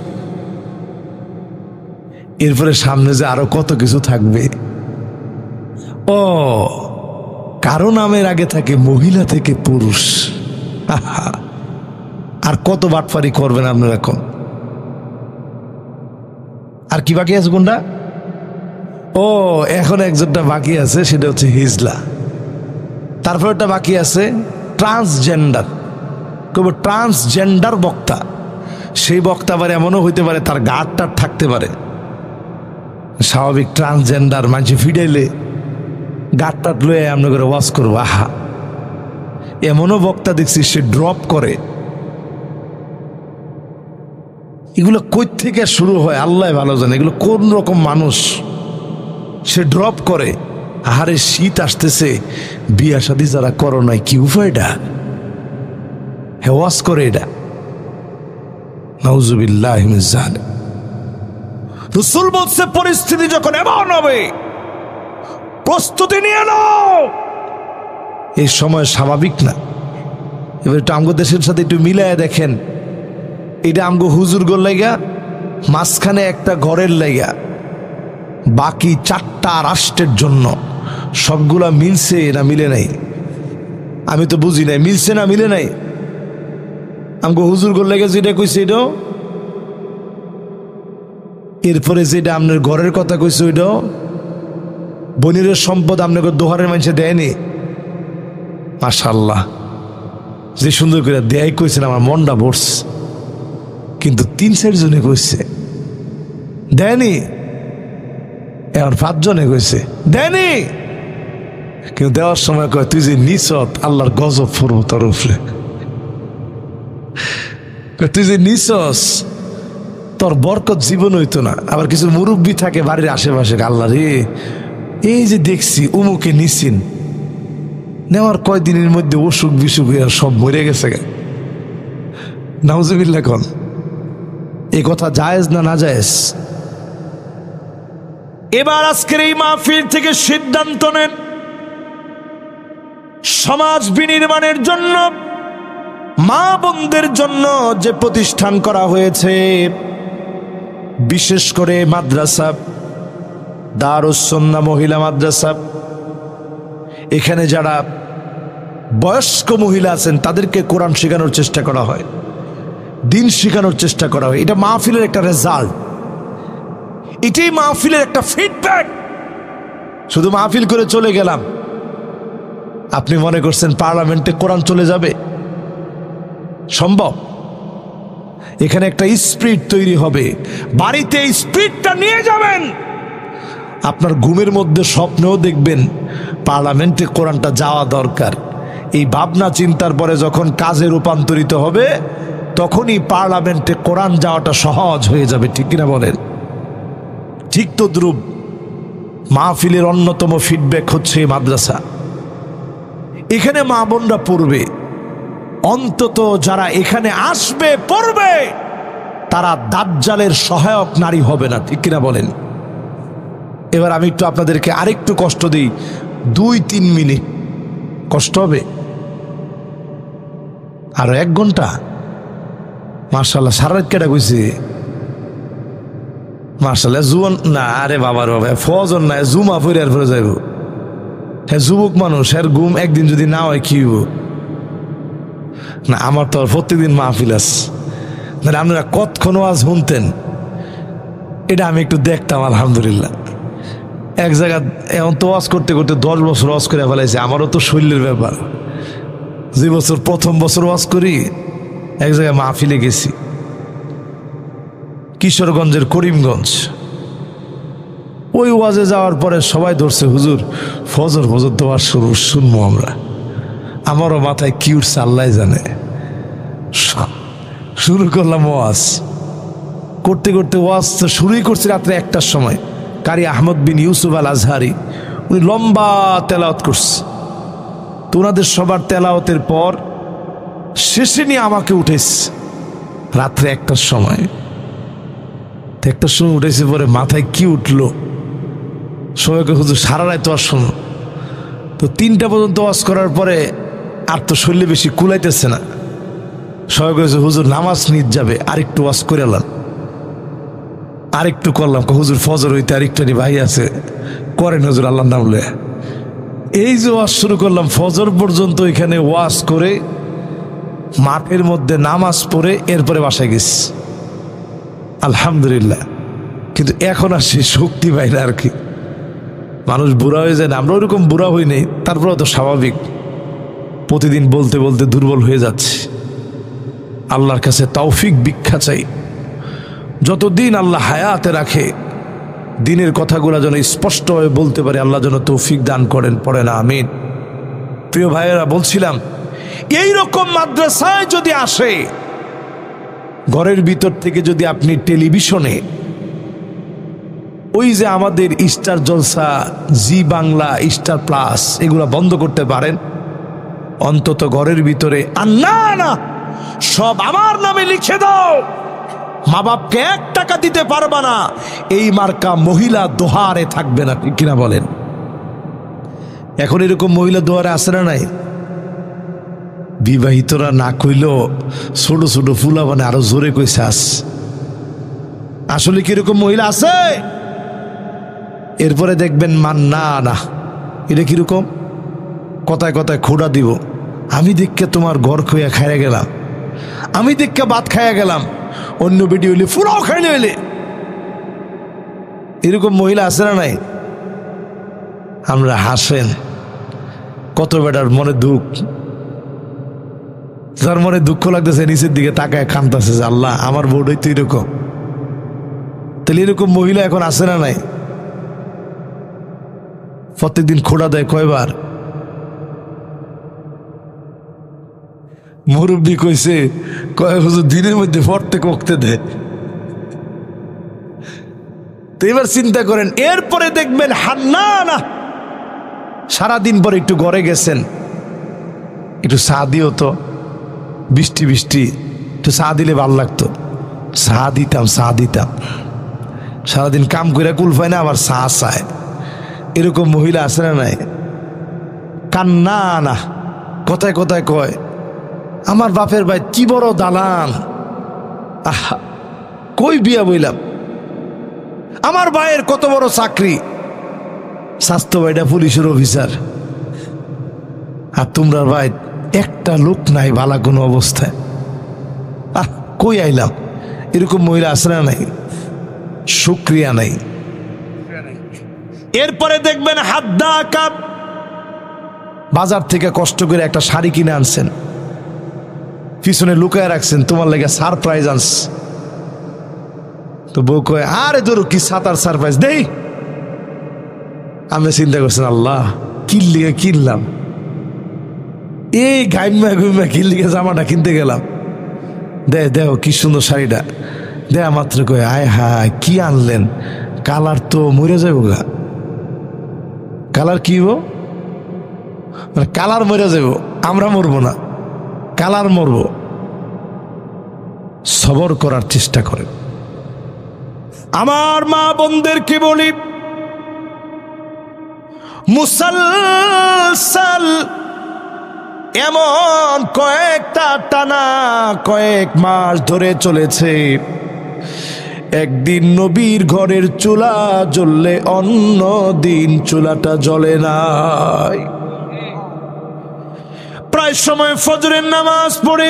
এরপরে সামনে যে আরো কত কিছু থাকবে। ও কারো নামের আগে থাকে মহিলা থেকে পুরুষ। আর কত বাটপারি করবেন আপনারা এখন। আর কি বাকি আছে কোনটা? ও এখন একজনটা বাকি আছে, সেটা হচ্ছে হিজলা। তারপর একটা বাকি আছে ট্রান্সজেন্ডার। কবে ট্রান্সজেন্ডার বক্তা। সেই বক্তা আবার এমনও হইতে পারে তার গাঁটটা থাকতে পারে। স্বাভাবিক ট্রান্সজেন্ডার মানুষ ফিডাইলে গাঁটটা লয়ে আমরা করে ওয়াজ করবো। আহা, এমনও বক্তা দেখছি সে ড্রপ করে। এগুলো কই থেকে শুরু হয় আল্লাহ ভালো জানে। এগুলো কোন রকম মানুষ, সে ড্রপ করে। আহারে শীত আসতেছে, বিয়া শাদী যারা করো নাই, কি উপায়টা ওয়াজ করে এটা। নাউজুবিল্লাহ মিনাজ জালিম। রাসূল বলছে পরিস্থিতি যখন এমন হবে প্রস্তুতি নিয়ে নাও। এই সময় স্বাভাবিক না। এবার একটু আমগো দেশের সাথে একটু মিলায় দেখেন। এটা আমগো হুজুর গোল লাইগা, মাঝখানে একটা ঘরের লাইগা, বাকি 4টা রাষ্ট্রের জন্য। সবগুলা মিলছে না মিলে নাই আমি তো বুঝি নাই। মিলছে না মিলে নাই? আমগো হুজুর গোল লাইগা যেটা কইছে এটাও, এরপরে যেটা আপনার ঘরের কথা কইছে ওইটাও। বনিরের সম্পদ আপনাকে দোহারের মানুষে দেয়নি। মাশাআল্লাহ, যে সুন্দর করে দেয় কইছেন, আমার মনটা ভরছে। কিন্তু 3-4 জনে কইছে দেয়নি, এবার 5 জনে কইছে দেয়নি। কিন্তু দেওয়ার সময় কয় তুই যে নিছত আল্লাহর গজব পড়ব তোর উপরে। তুই যে নিছস তোর বরকত জীবন হইতো না। আবার কিছু মুরব্বী থাকে বাড়ির আশেপাশে, আল্লাহ রে এই যে দেখছি উমুকে নিছিন, নেওয়ার কয়দিনের মধ্যে অসুখ বিসুখ সব মরে গেছে। নাউজুবিল্লাহ কোন এই কথা জায়েজ না না জায়েজ? এবার আজকের এই মাহফিল থেকে সিদ্ধান্ত নেন, সমাজ বিনির্মাণের জন্য, মা বোনদের জন্য যে প্রতিষ্ঠান করা হয়েছে, বিশেষ করে মাদ্রাসা, দারুস সুন্নাহ মহিলা মাদ্রাসা, এখানে যারা বয়স্ক মহিলা আছেন তাদেরকে কোরআন শেখানোর চেষ্টা করা হয়, দিন শেখানোর চেষ্টা করা হয়। এটা মাহফিলের একটা রেজাল্ট, এটাই মাহফিলের একটা ফিডব্যাক। শুধু মাহফিল করে চলে গেলাম, আপনি মনে করছেন পার্লামেন্টে কোরআন চলে যাবে? সম্ভব? এখানে একটা স্পিরিট তৈরি হবে, বাড়িতে এই স্পিরিটটা নিয়ে যাবেন। আপনার ঘুমের মধ্যে স্বপ্নেও দেখবেন পার্লামেন্টে কোরআনটা যাওয়া দরকার। এই ভাবনা চিন্তার পরে যখন কাজে রূপান্তরিত হবে তখনই পার্লামেন্টে কোরআন যাওয়াটা সহজ হয়ে যাবে, ঠিক কিনা বলেন? ঠিক তদ্রূপ মাহফিলের অন্যতম ফিডব্যাক হচ্ছে এই মাদ্রাসা। এখানে মা বোনরা পড়বে, অন্তত যারা এখানে আসবে পড়বে তারা দাজ্জালের সহায়ক নারী হবে না, ঠিক কিনা বলেন? এবার আমি একটু আপনাদেরকে আরেকটু কষ্ট দিই, 2-3 মিনিট কষ্ট হবে, আরো 1 ঘন্টা। মার্শাল্লাহ, সারা রাত কেটে গেছে মার্শাল্লাহ। জুয়ান না, আরে বাবার বাবা, ফজর নাই, জুমা পরে আর পরে যাইব। হ্যাঁ, যুবক মানুষ, এর ঘুম একদিন যদি না হয় কি হইব? না, আমার তো প্রত্যেকদিন মাহফিল আছে, মানে আপনারা কতক্ষণ ওয়াজ শুনতেন এটা আমি একটু দেখতাম। আলহামদুলিল্লাহ, এক জায়গায় এখন তো ওয়াজ করতে করতে 10 বছর ওয়াজ করে ফেলাইছে। আমারও তো শরীরের ব্যাপার, যে বছর প্রথম বছর ওয়াজ করি এক জায়গায় মাহফিলে গেছি, কিশোরগঞ্জের করিমগঞ্জ। ওই ওয়াজে যাওয়ার পরে সবাই ধরছে, হুজুর ফজর ফজর তো ওয়াজ শুনবো আমরা। আমারও মাথায় কি উঠছে আল্লাহ জানে। শুরু করলাম ওয়াজ, করতে করতে ওয়াজ তো শুরুই করছি রাত্রে 1টার সময়। কারি আহমদ বিন ইউসুফ আল আজহারি উনি লম্বা তেলাওয়াত করছে। তো ওনাদের সবার তেলাওয়াতের পর শেষে নিয়ে আমাকে উঠেছে রাত্রে 1টার সময়। 1টার সময় উঠেছে, পরে মাথায় কি উঠলো, সবাইকে হুজুর সারা রাত ওয়াজ শুনো। তো 3টা পর্যন্ত ওয়াজ করার পরে আর তো শরীরে বেশি কুলাইতেছে না, সবাই কয়েছে হুজুর নামাজ নিত যাবে, আরেকটু ওয়াজ করে এলাম। আরেকটু করলাম, হুজুর ফজর হইতে আরেকটু ভাই আছে করেন হুজুর আল্লাহর নাম লয়ে। এই যে ওয়াজ শুরু করলাম, ফজর পর্যন্ত এখানে ওয়াজ করে মাঠের মধ্যে নামাজ পড়ে এরপরে বাসায় গেছি আলহামদুলিল্লাহ। কিন্তু এখন আর সে শক্তি পাই না আর কি। মানুষ বুড়া হয়ে যায় না, আমরা ওরকম বুড়া হই নাই, তারপরেও তো স্বাভাবিক প্রতিদিন বলতে বলতে দুর্বল হয়ে যাচ্ছে। আল্লাহর কাছে তৌফিক ভিক্ষা চাই, যতদিন আল্লাহ হায়াতে রাখে দিনের কথাগুলো যেন স্পষ্টভাবে বলতে পারে, আল্লাহ যেন তৌফিক দান করেন, পড়ে না আমিন। প্রিয় ভাইয়েরা, বলছিলাম এইরকম মাদ্রাসায় যদি আসে, ঘরের ভিতর থেকে যদি আপনি টেলিভিশনে ওই যে আমাদের স্টার জলসা, জি বাংলা, স্টার প্লাস এগুলা বন্ধ করতে পারেন, অন্তত ঘরের ভিতরে আর না সব আমার নামে লিখে দাও, মা বাপকে 1 টাকা দিতে পারবা না, এই মার্কা মহিলা দোহারে থাকবে না, ঠিক কিনা বলেন? এখন এরকম মহিলা দোহারে আসে না নাই? বিবাহিতরা না কইলেও ছোট ছোট ফুলা মানে আরো জোরে কইছে আস। আসলে কিরকম মহিলা আছে? এরপরে দেখবেন মান না এটা কিরকম কথায় কথায় খোঁড়া দিব, আমি দেখকে তোমার ঘর খুঁয়া খাইয়া গেলাম, আমি দেখকে ভাত খাইয়া গেলাম, অন্য বেটি হইলে ফুরাও খাইলে হইলে। এরকম মহিলা আছে না নাই? আমরা হাসেন, কত বেটার মনে দুঃখ, যার মনে দুঃখ লাগতেছে নিচের দিকে তাকায় কাঁদতেছে যে আল্লাহ আমার বউটাই তো এরকম। তাহলে এরকম মহিলা এখন আছে না নাই? প্রত্যেকদিন খোঁড়া দেয় কয়বার? মুরব্বী কইছে কয় হুজুর দিনের মধ্যে প্রত্যেক ওয়াক্তে দেয়। তো এবার চিন্তা করেন, এরপরে দেখবেন হান্নানা সারাদিন পরে একটু ঘরে গেছেন, একটু চা দিও তো, বৃষ্টি বৃষ্টি একটু চা দিলে ভালো লাগতো, চা দিতাম সারাদিন কাম করে কুল পায় না, আবার চা চায়। এরকম মহিলা আছে না নাই? কান্না না কথায় কথায় কয় আমার বাপের ভাই কি বড় দালান, আহা কই বিয়া বইলাম, আমার ভাইয়ের কত বড় চাকরি, স্বাস্থ্য ভাইটা পুলিশের অফিসার, আর তোমরা ভাই একটা লোক নাই ভালো কোনো অবস্থায়, আহ কই আইলাম। এরকম মহিলা আছে না নাই? শুকরিয়া নাই। এরপরে দেখবেন হাদ্দা কাপ, বাজার থেকে কষ্ট করে একটা শাড়ি কিনে আনছেন, পিছনে লুকায় রাখছেন, তোমার লেগে সারপ্রাইজ আনস। তো বউ কয় আরে ধরো কি সাতার সারপ্রাইজ দেই। আমি চিন্তা করছেন আল্লাহ কিনলিগে কিনলাম, এই গাইমা গুইমা কিনলিকে জামাটা কিনতে গেলাম, দেহ কি সুন্দর শাড়িটা, দেয়া মাত্র কয়ে আয় হায় কি আনলেন, কালার তো মরে যাবো গা। কালার কি হবো? মানে কালার মরে যাব, আমরা মরবো না, কালার মরবো। সবর করার চেষ্টা করেন। আমার মা বোনদেরকে বলি, মুসলসল এমন কয়েকটা টানা কয়েক মাস ধরে চলেছে, একদিন নবীর ঘরের চুলা জ্বললে অন্য দিন চুলাটা জ্বলে নাই। প্রায় সময় ফজরের নামাজ পড়ে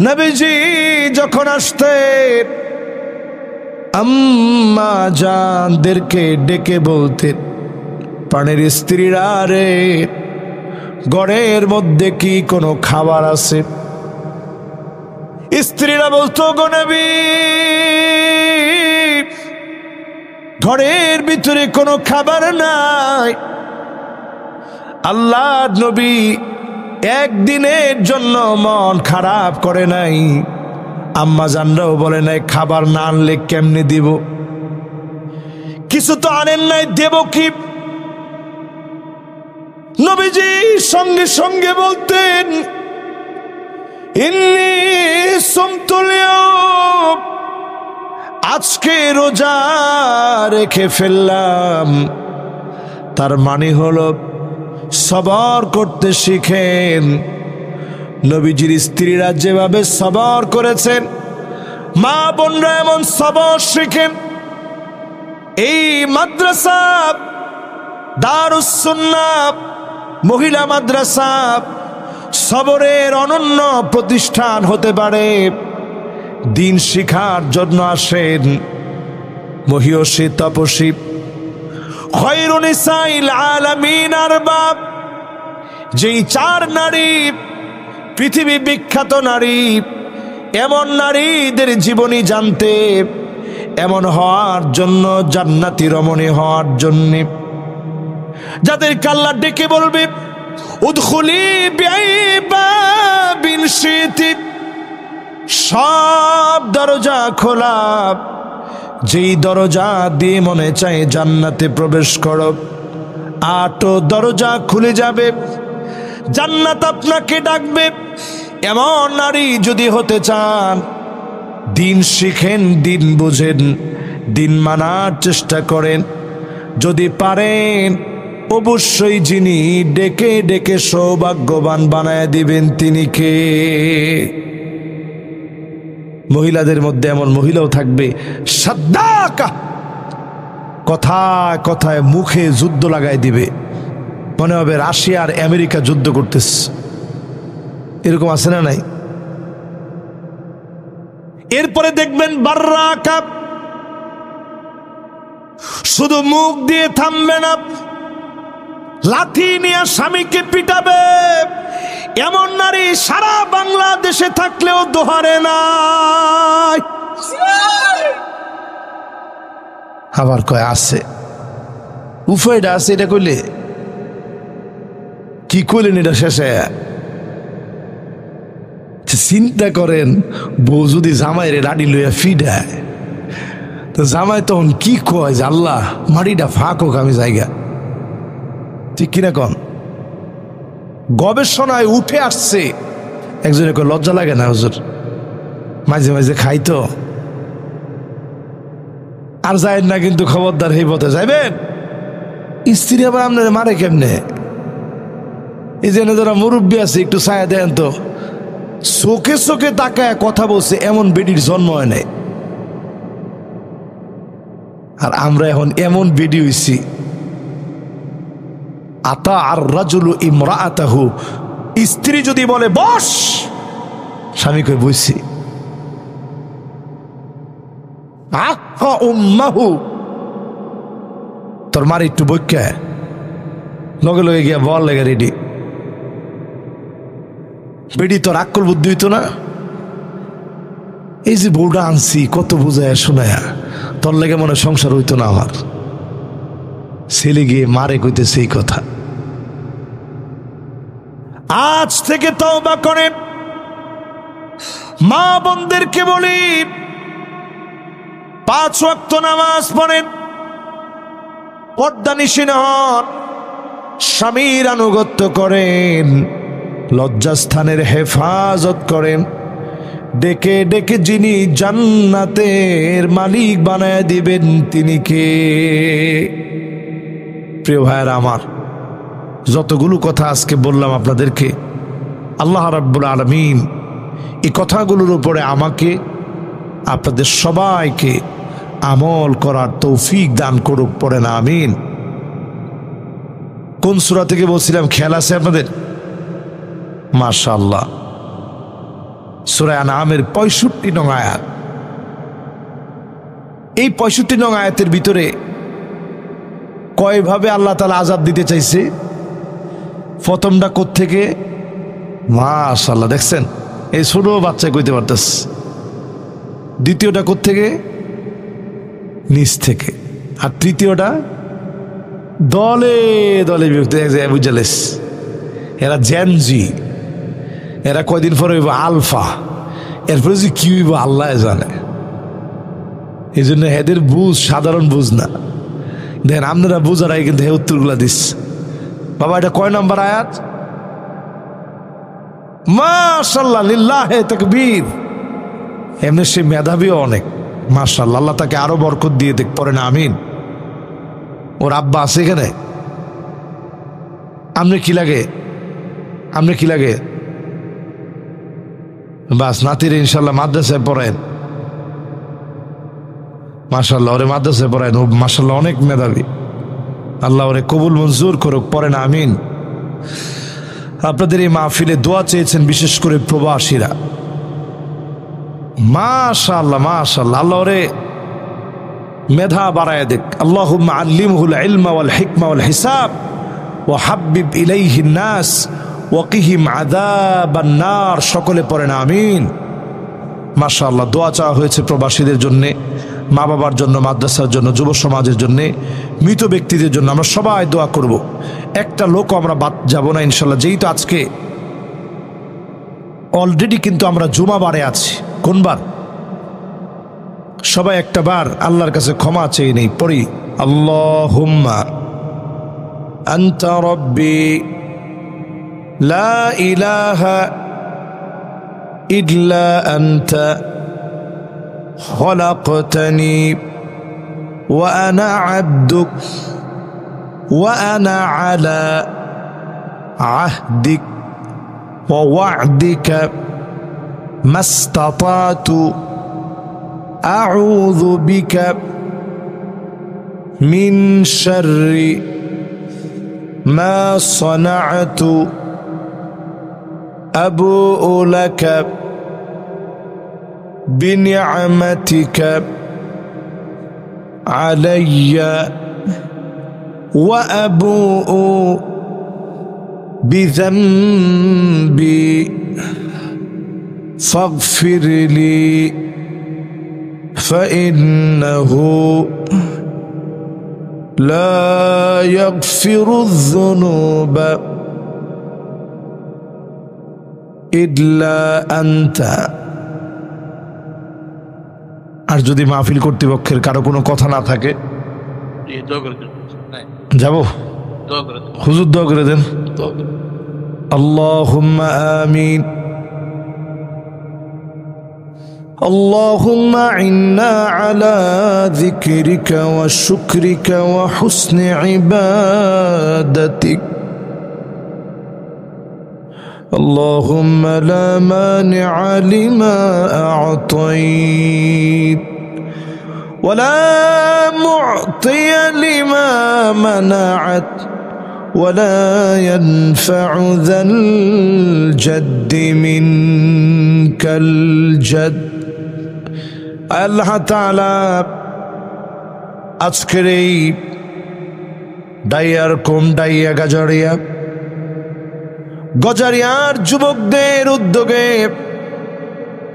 নবীজি যখন আসতেন, আম্মা জানদেরকে ডেকে বলতেন, প্রাণের স্ত্রীরা রে, ঘরের মধ্যে কি কোনো খাবার আছে? স্ত্রীরা বলতো, গো নবী, ঘরের ভিতরে কোনো খাবার নাই। আল্লাহর নবী একদিনের জন্য মন খারাপ করে নাই, আম্মা জানরাও বলে নাই খাবার না আনলে কেমনে দিব, কিছু তো আনেন নাই, দেব কি? নবীজি সঙ্গে সঙ্গে বলতেন, ইন্নী সুমতুল ইয়াওম, আজকে রোজা রেখে ফেললাম। তার মানে হলো সবর করতে শিখেন। নবীজির স্ত্রীরা যেভাবে সবর করেছেন, মা বোনরা এমন সবর শিখেন। এই মাদ্রাসা দারুস সুন্নাহ মহিলা মাদ্রাসা সবরের অনন্য প্রতিষ্ঠান হতে পারে। দিন শিখার জন্য আসেন মহিয়সী তপসী খয়রুন নিসাইল আলামিন আরবাব, যেই চার নারী পৃথিবী বিখ্যাত নারী, এমন নারীদের জীবনী জানতে, এমন হওয়ার জন্য, জান্নাতি রমণী হওয়ার জন্য, যাদের আল্লাহ ডেকে বলবে উদখুলি বিআইবাবিন শিতি, সব দরজা খোলা, যেই দরজা দিয়ে মনে চায় জান্নাতে প্রবেশ করো, 8 দরজা খুলে যাবে, জান্নাত আপনাকে ডাকবে। এমন নারী যদি হতে চান, দিন শিখেন, দিন বুঝেন, দিন মানার চেষ্টা করেন। যদি পারেন, অবশ্যই যিনি ডেকে ডেকে সৌভাগ্যবান বানায় দিবেন তিনি কে? মহিলাদের মধ্যে এমন মহিলাও থাকবে সাদ্দাকা, কথায় কথায় মুখে যুদ্ধ লাগাই দিবে, মনে হবে রাশিয়া আর আমেরিকা যুদ্ধ করতেছে। এরকম আছে না নাই? এরপরে দেখবেন বাররাকা, শুধু মুখ দিয়ে থামবে না, লাঠি নিয়ে স্বামীকে পিটাবে। এমন নারী সারা বাংলাদেশে থাকলেও দোহারে নাই। আবার কয় আছে, উফাইটা আছে, এটা কইলে কি কইলেন? এটা শেষে চিন্তা করেন, বউ যদি জামাইরে রাডি লইয়া ফিডায়, তো জামাই তখন কি কয় যে আল্লাহ মাটিটা ফাঁক হোক, আমি জায়গা, ঠিক কিনা কন? গবেষণায় উঠে আসছে, একজনে কয় লজ্জা লাগে না হুজুর, মাঝে মাঝে খাই তো। আর যাই না কিন্তু, খবরদার এই পথে যাইবেন, স্ত্রী আবার আপনার মারে কেমনে? এই জন্য যারা মুরব্বী আছে একটু ছায়া দেন তো, চোখে চোখে তাকায় কথা বলছে এমন বেডির জন্ম হয় নাই। আর আমরা এখন এমন বেডি হইছি, আতা আর রাজুলু ইমরাআতাহু, স্ত্রী যদি বলে বস, স্বামী কই বইছি। আক্কা উম্মাহু, তোর মার একটু বইকা, লগে লগে গিয়া বল লেগে রেডি। বেডি তোর আক্কল বুদ্ধি হইতো না? এই যে বউটা আনছি, কত বুঝায় শোনায়া, তোর লেগে মনে সংসার হইতো না আমার। ছেলে গিয়ে মারে কইতেছে এই কথা। আজ থেকে তওবা করে মা বোনদেরকে বলি 5 ওয়াক্ত নামাজ পড়েন, পর্দানিশীন হন, স্বামীর আনুগত্য করেন, লজ্জাস্থানের হেফাজত করেন। ডেকে ডেকে যিনি জান্নাতের মালিক বানায় দিবেন তিনি কে? প্রিয় ভাইয়েরা আমার, যতগুলো কথা আজকে বললাম আপনাদেরকে, আল্লাহ রাব্বুল আলামিন এই কথাগুলোর উপরে আমাকে আপনাদের সবাইকে আমল করার তৌফিক দান করুক, পড়েন আমিন। কোন সূরা থেকে বলছিলাম, খেয়াল আছে আপনাদের? মাশাআল্লাহ, সূরা আনআমের 65 নং আয়াত। এই 65 নং আয়াতের ভিতরে কয়ভাবে আল্লাহ তাআলা আযাব দিতে চাইছে? প্রথমটা কোত্থেকে? মাশাআল্লাহ, দেখছেন এই ছোট বাচ্চা কইতে পারতেছে। দ্বিতীয়টা কোত্থেকে? নিচ থেকে। আর তৃতীয়টা দলে দলে বিভক্ত। বুঝালেস, এরা জেনজি, এরা কয়দিন পরে হইব আলফা, এরপরে যে কি হইব আল্লাহ জানে। এই জন্য এদের বুঝ সাধারণ বুঝ না। দেখেন আপনারা বুঝারাই কিন্তু হে উত্তরগুলা দিস। বাবা এটা কয় নম্বর আয়াত? মাশাআল্লাহ, লিল্লাহে তাকবীর। এমনি সে মেধাবীও অনেক, মাশাআল্লাহ, আল্লাহ তাকে আরো বরকত দিয়ে দেখ, পড়েন আমিন। ওর আব্বা আছে এখানে? আপনি কি লাগে? আপনি কি লাগে? বাস নাতির ইনশাল্লাহ মাদ্রাসায় পড়েন, মাশাআল্লাহ, ওরে মাদ্রাসায় পড়েন। ও মাশাআল্লাহ অনেক মেধাবী, আল্লাহ ওরে কবুল মঞ্জুর করুক, পড়েন আমিন। আপনাদের এই মাহফিলে দোয়া চেয়েছেন বিশেষ করে প্রবাসীরা, মাশাআল্লাহ মাশাআল্লাহ, আল্লাহ ওরে মেধা বাড়ায় দেখ। আল্লাহুম্মা আল্লিমহুল ইলমা ওয়াল হিকমা ওয়াল হিসাব ওয়া হাব্বিব ইলাইহিন নাস ওয়া কিহিম আযাবান নার। সকলে পড়েন আমিন। মাশাআল্লাহ, দোয়া চাওয়া হয়েছে প্রবাসীদের জন্য, মা বাবার জন্য, মাদ্রাসার জন্য, যুব সমাজের জন্য, মৃত ব্যক্তিদের জন্য। আমরা সবাই দোয়া করব, একটা লোক আমরা বাদ যাব না ইনশাল্লাহ। যেই তো আজকে অলরেডি কিন্তু আমরা জুমাবারে আছি। কোন বার? সবাই একটা বার আল্লাহর কাছে ক্ষমা চেয়ে নেই, পড়ি আল্লাহুম্মা আনতা রাব্বি লা ইলাহা ইল্লা আনতা খলাকতানি ওয়া আনা আবদুক ওয়া আনা আলা আহদিক ওয়া ওয়া'দিকা মাস্তাতাতু আউযু বিকা মিন শাররি মা সানা'তু আবুউ লাকা বিনি'মাতিকা আলাইয়া ওয়া আবুউ বিযামবি ফাগফির লি فإنه لا يغفر الذنوب إلا أنت। আর যদি মাহফিল কর্তৃপক্ষের কারো কোনো কথা না থাকে, যাব হুজুর দোয়া করে দেন। আল্লাহুম্মা আমিন। اللهم إنا على ذكرك وشكرك وحسن عبادتك. اللهم لا مانع لما أعطيت ولا معطي لما منعت ولا ينفع ذا الجد منك الجد. আল্লাহ তাআলা আজকের এই ডাইয়ার কম ডাইয়া গজারিয়ার যুবকদের উদ্যোগে,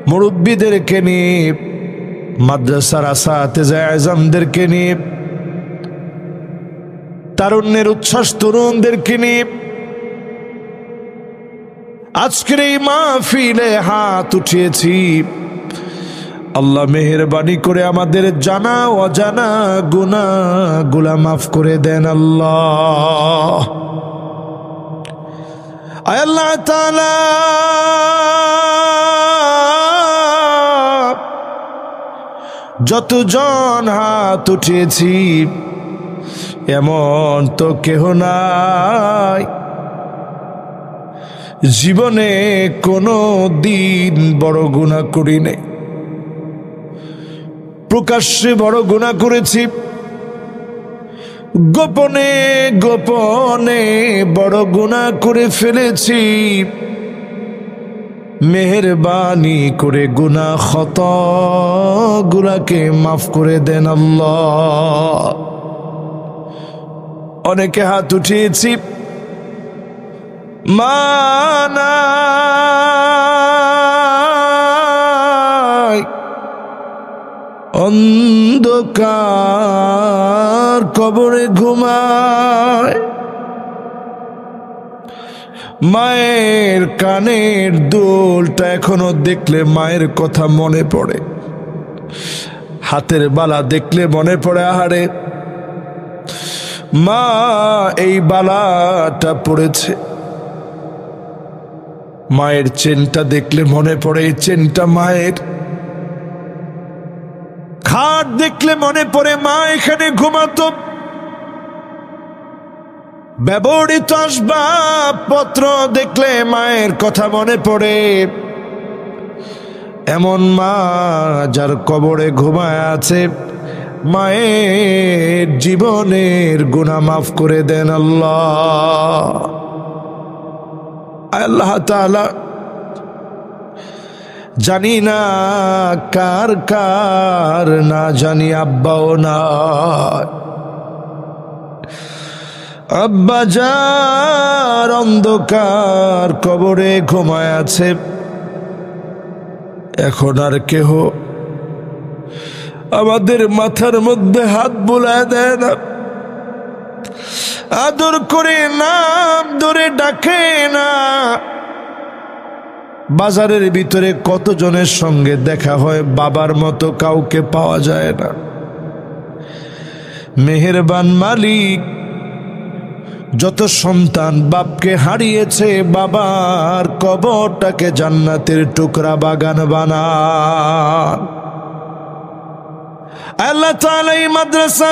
মুরব্বীদেরকে নিয়ে, মাদ্রাসার আসাতেজে আযমদেরকে নিয়ে, তারুণ্যের উচ্ছ্বাস তরুণদেরকে নিয়ে আজকের এই মাহফিলে হাত উঠিয়েছি, আল্লাহ মেহেরবানি করে আমাদের জানা অজানা গুনাহগুলো মাফ করে দেন আল্লাহ। আয় আল্লাহ তাআলা, যতজন হাত উঠিয়েছি এমন তো কেহ নাই জীবনে কোনো দিন বড় গুনাহ করি নাই। প্রকাশ্যে বড় গুনাহ করেছি, গোপনে গোপনে বড় গুনাহ করে ফেলেছি। মেহেরবানি করে গুনাহ খতাগুলোকে মাফ করে দেন আল্লাহ। অনেকে হাত উঠিয়েছি, মা নাই, অন্ধকার কবরে ঘুমায়, মায়ের কানের দুলটা এখনো দেখলে মায়ের কথা মনে পড়ে, হাতের বালা দেখলে মনে পড়ে আহারে মা এই বালাটা পড়েছে। মায়ের চেনটা দেখলে মনে পড়ে এই চেনটা মায়ের। খাট দেখলে মনে পড়ে মা এখানে ঘুমাতো। ব্যবহৃত আসবাবপত্র দেখলে মায়ের কথা মনে পড়ে। এমন মা যার কবরে ঘুমায় আছে, মায়ের জীবনের গুনাহ মাফ করে দেন আল্লাহ। আল্লাহ তাআলা, জানি না কার কার না জানি আব্বাও না, আব্বা যার অন্ধকার কবরে ঘুমায় আছে, এখন আর কেহ আমাদের মাথার মধ্যে হাত বুলায় দেয় না, আদর করে নাম ধরে ডাকে না। বাজারের ভিতরে কতজনের সঙ্গে দেখা হয়, বাবার মতো কাউকে পাওয়া যায় না। মেহেরবান মালিক, যত সন্তান বাপকে হারিয়েছে, বাবার কবরটাকে জান্নাতের টুকরা বাগান বানান। আল্লাহ তাআলা এই মাদ্রাসা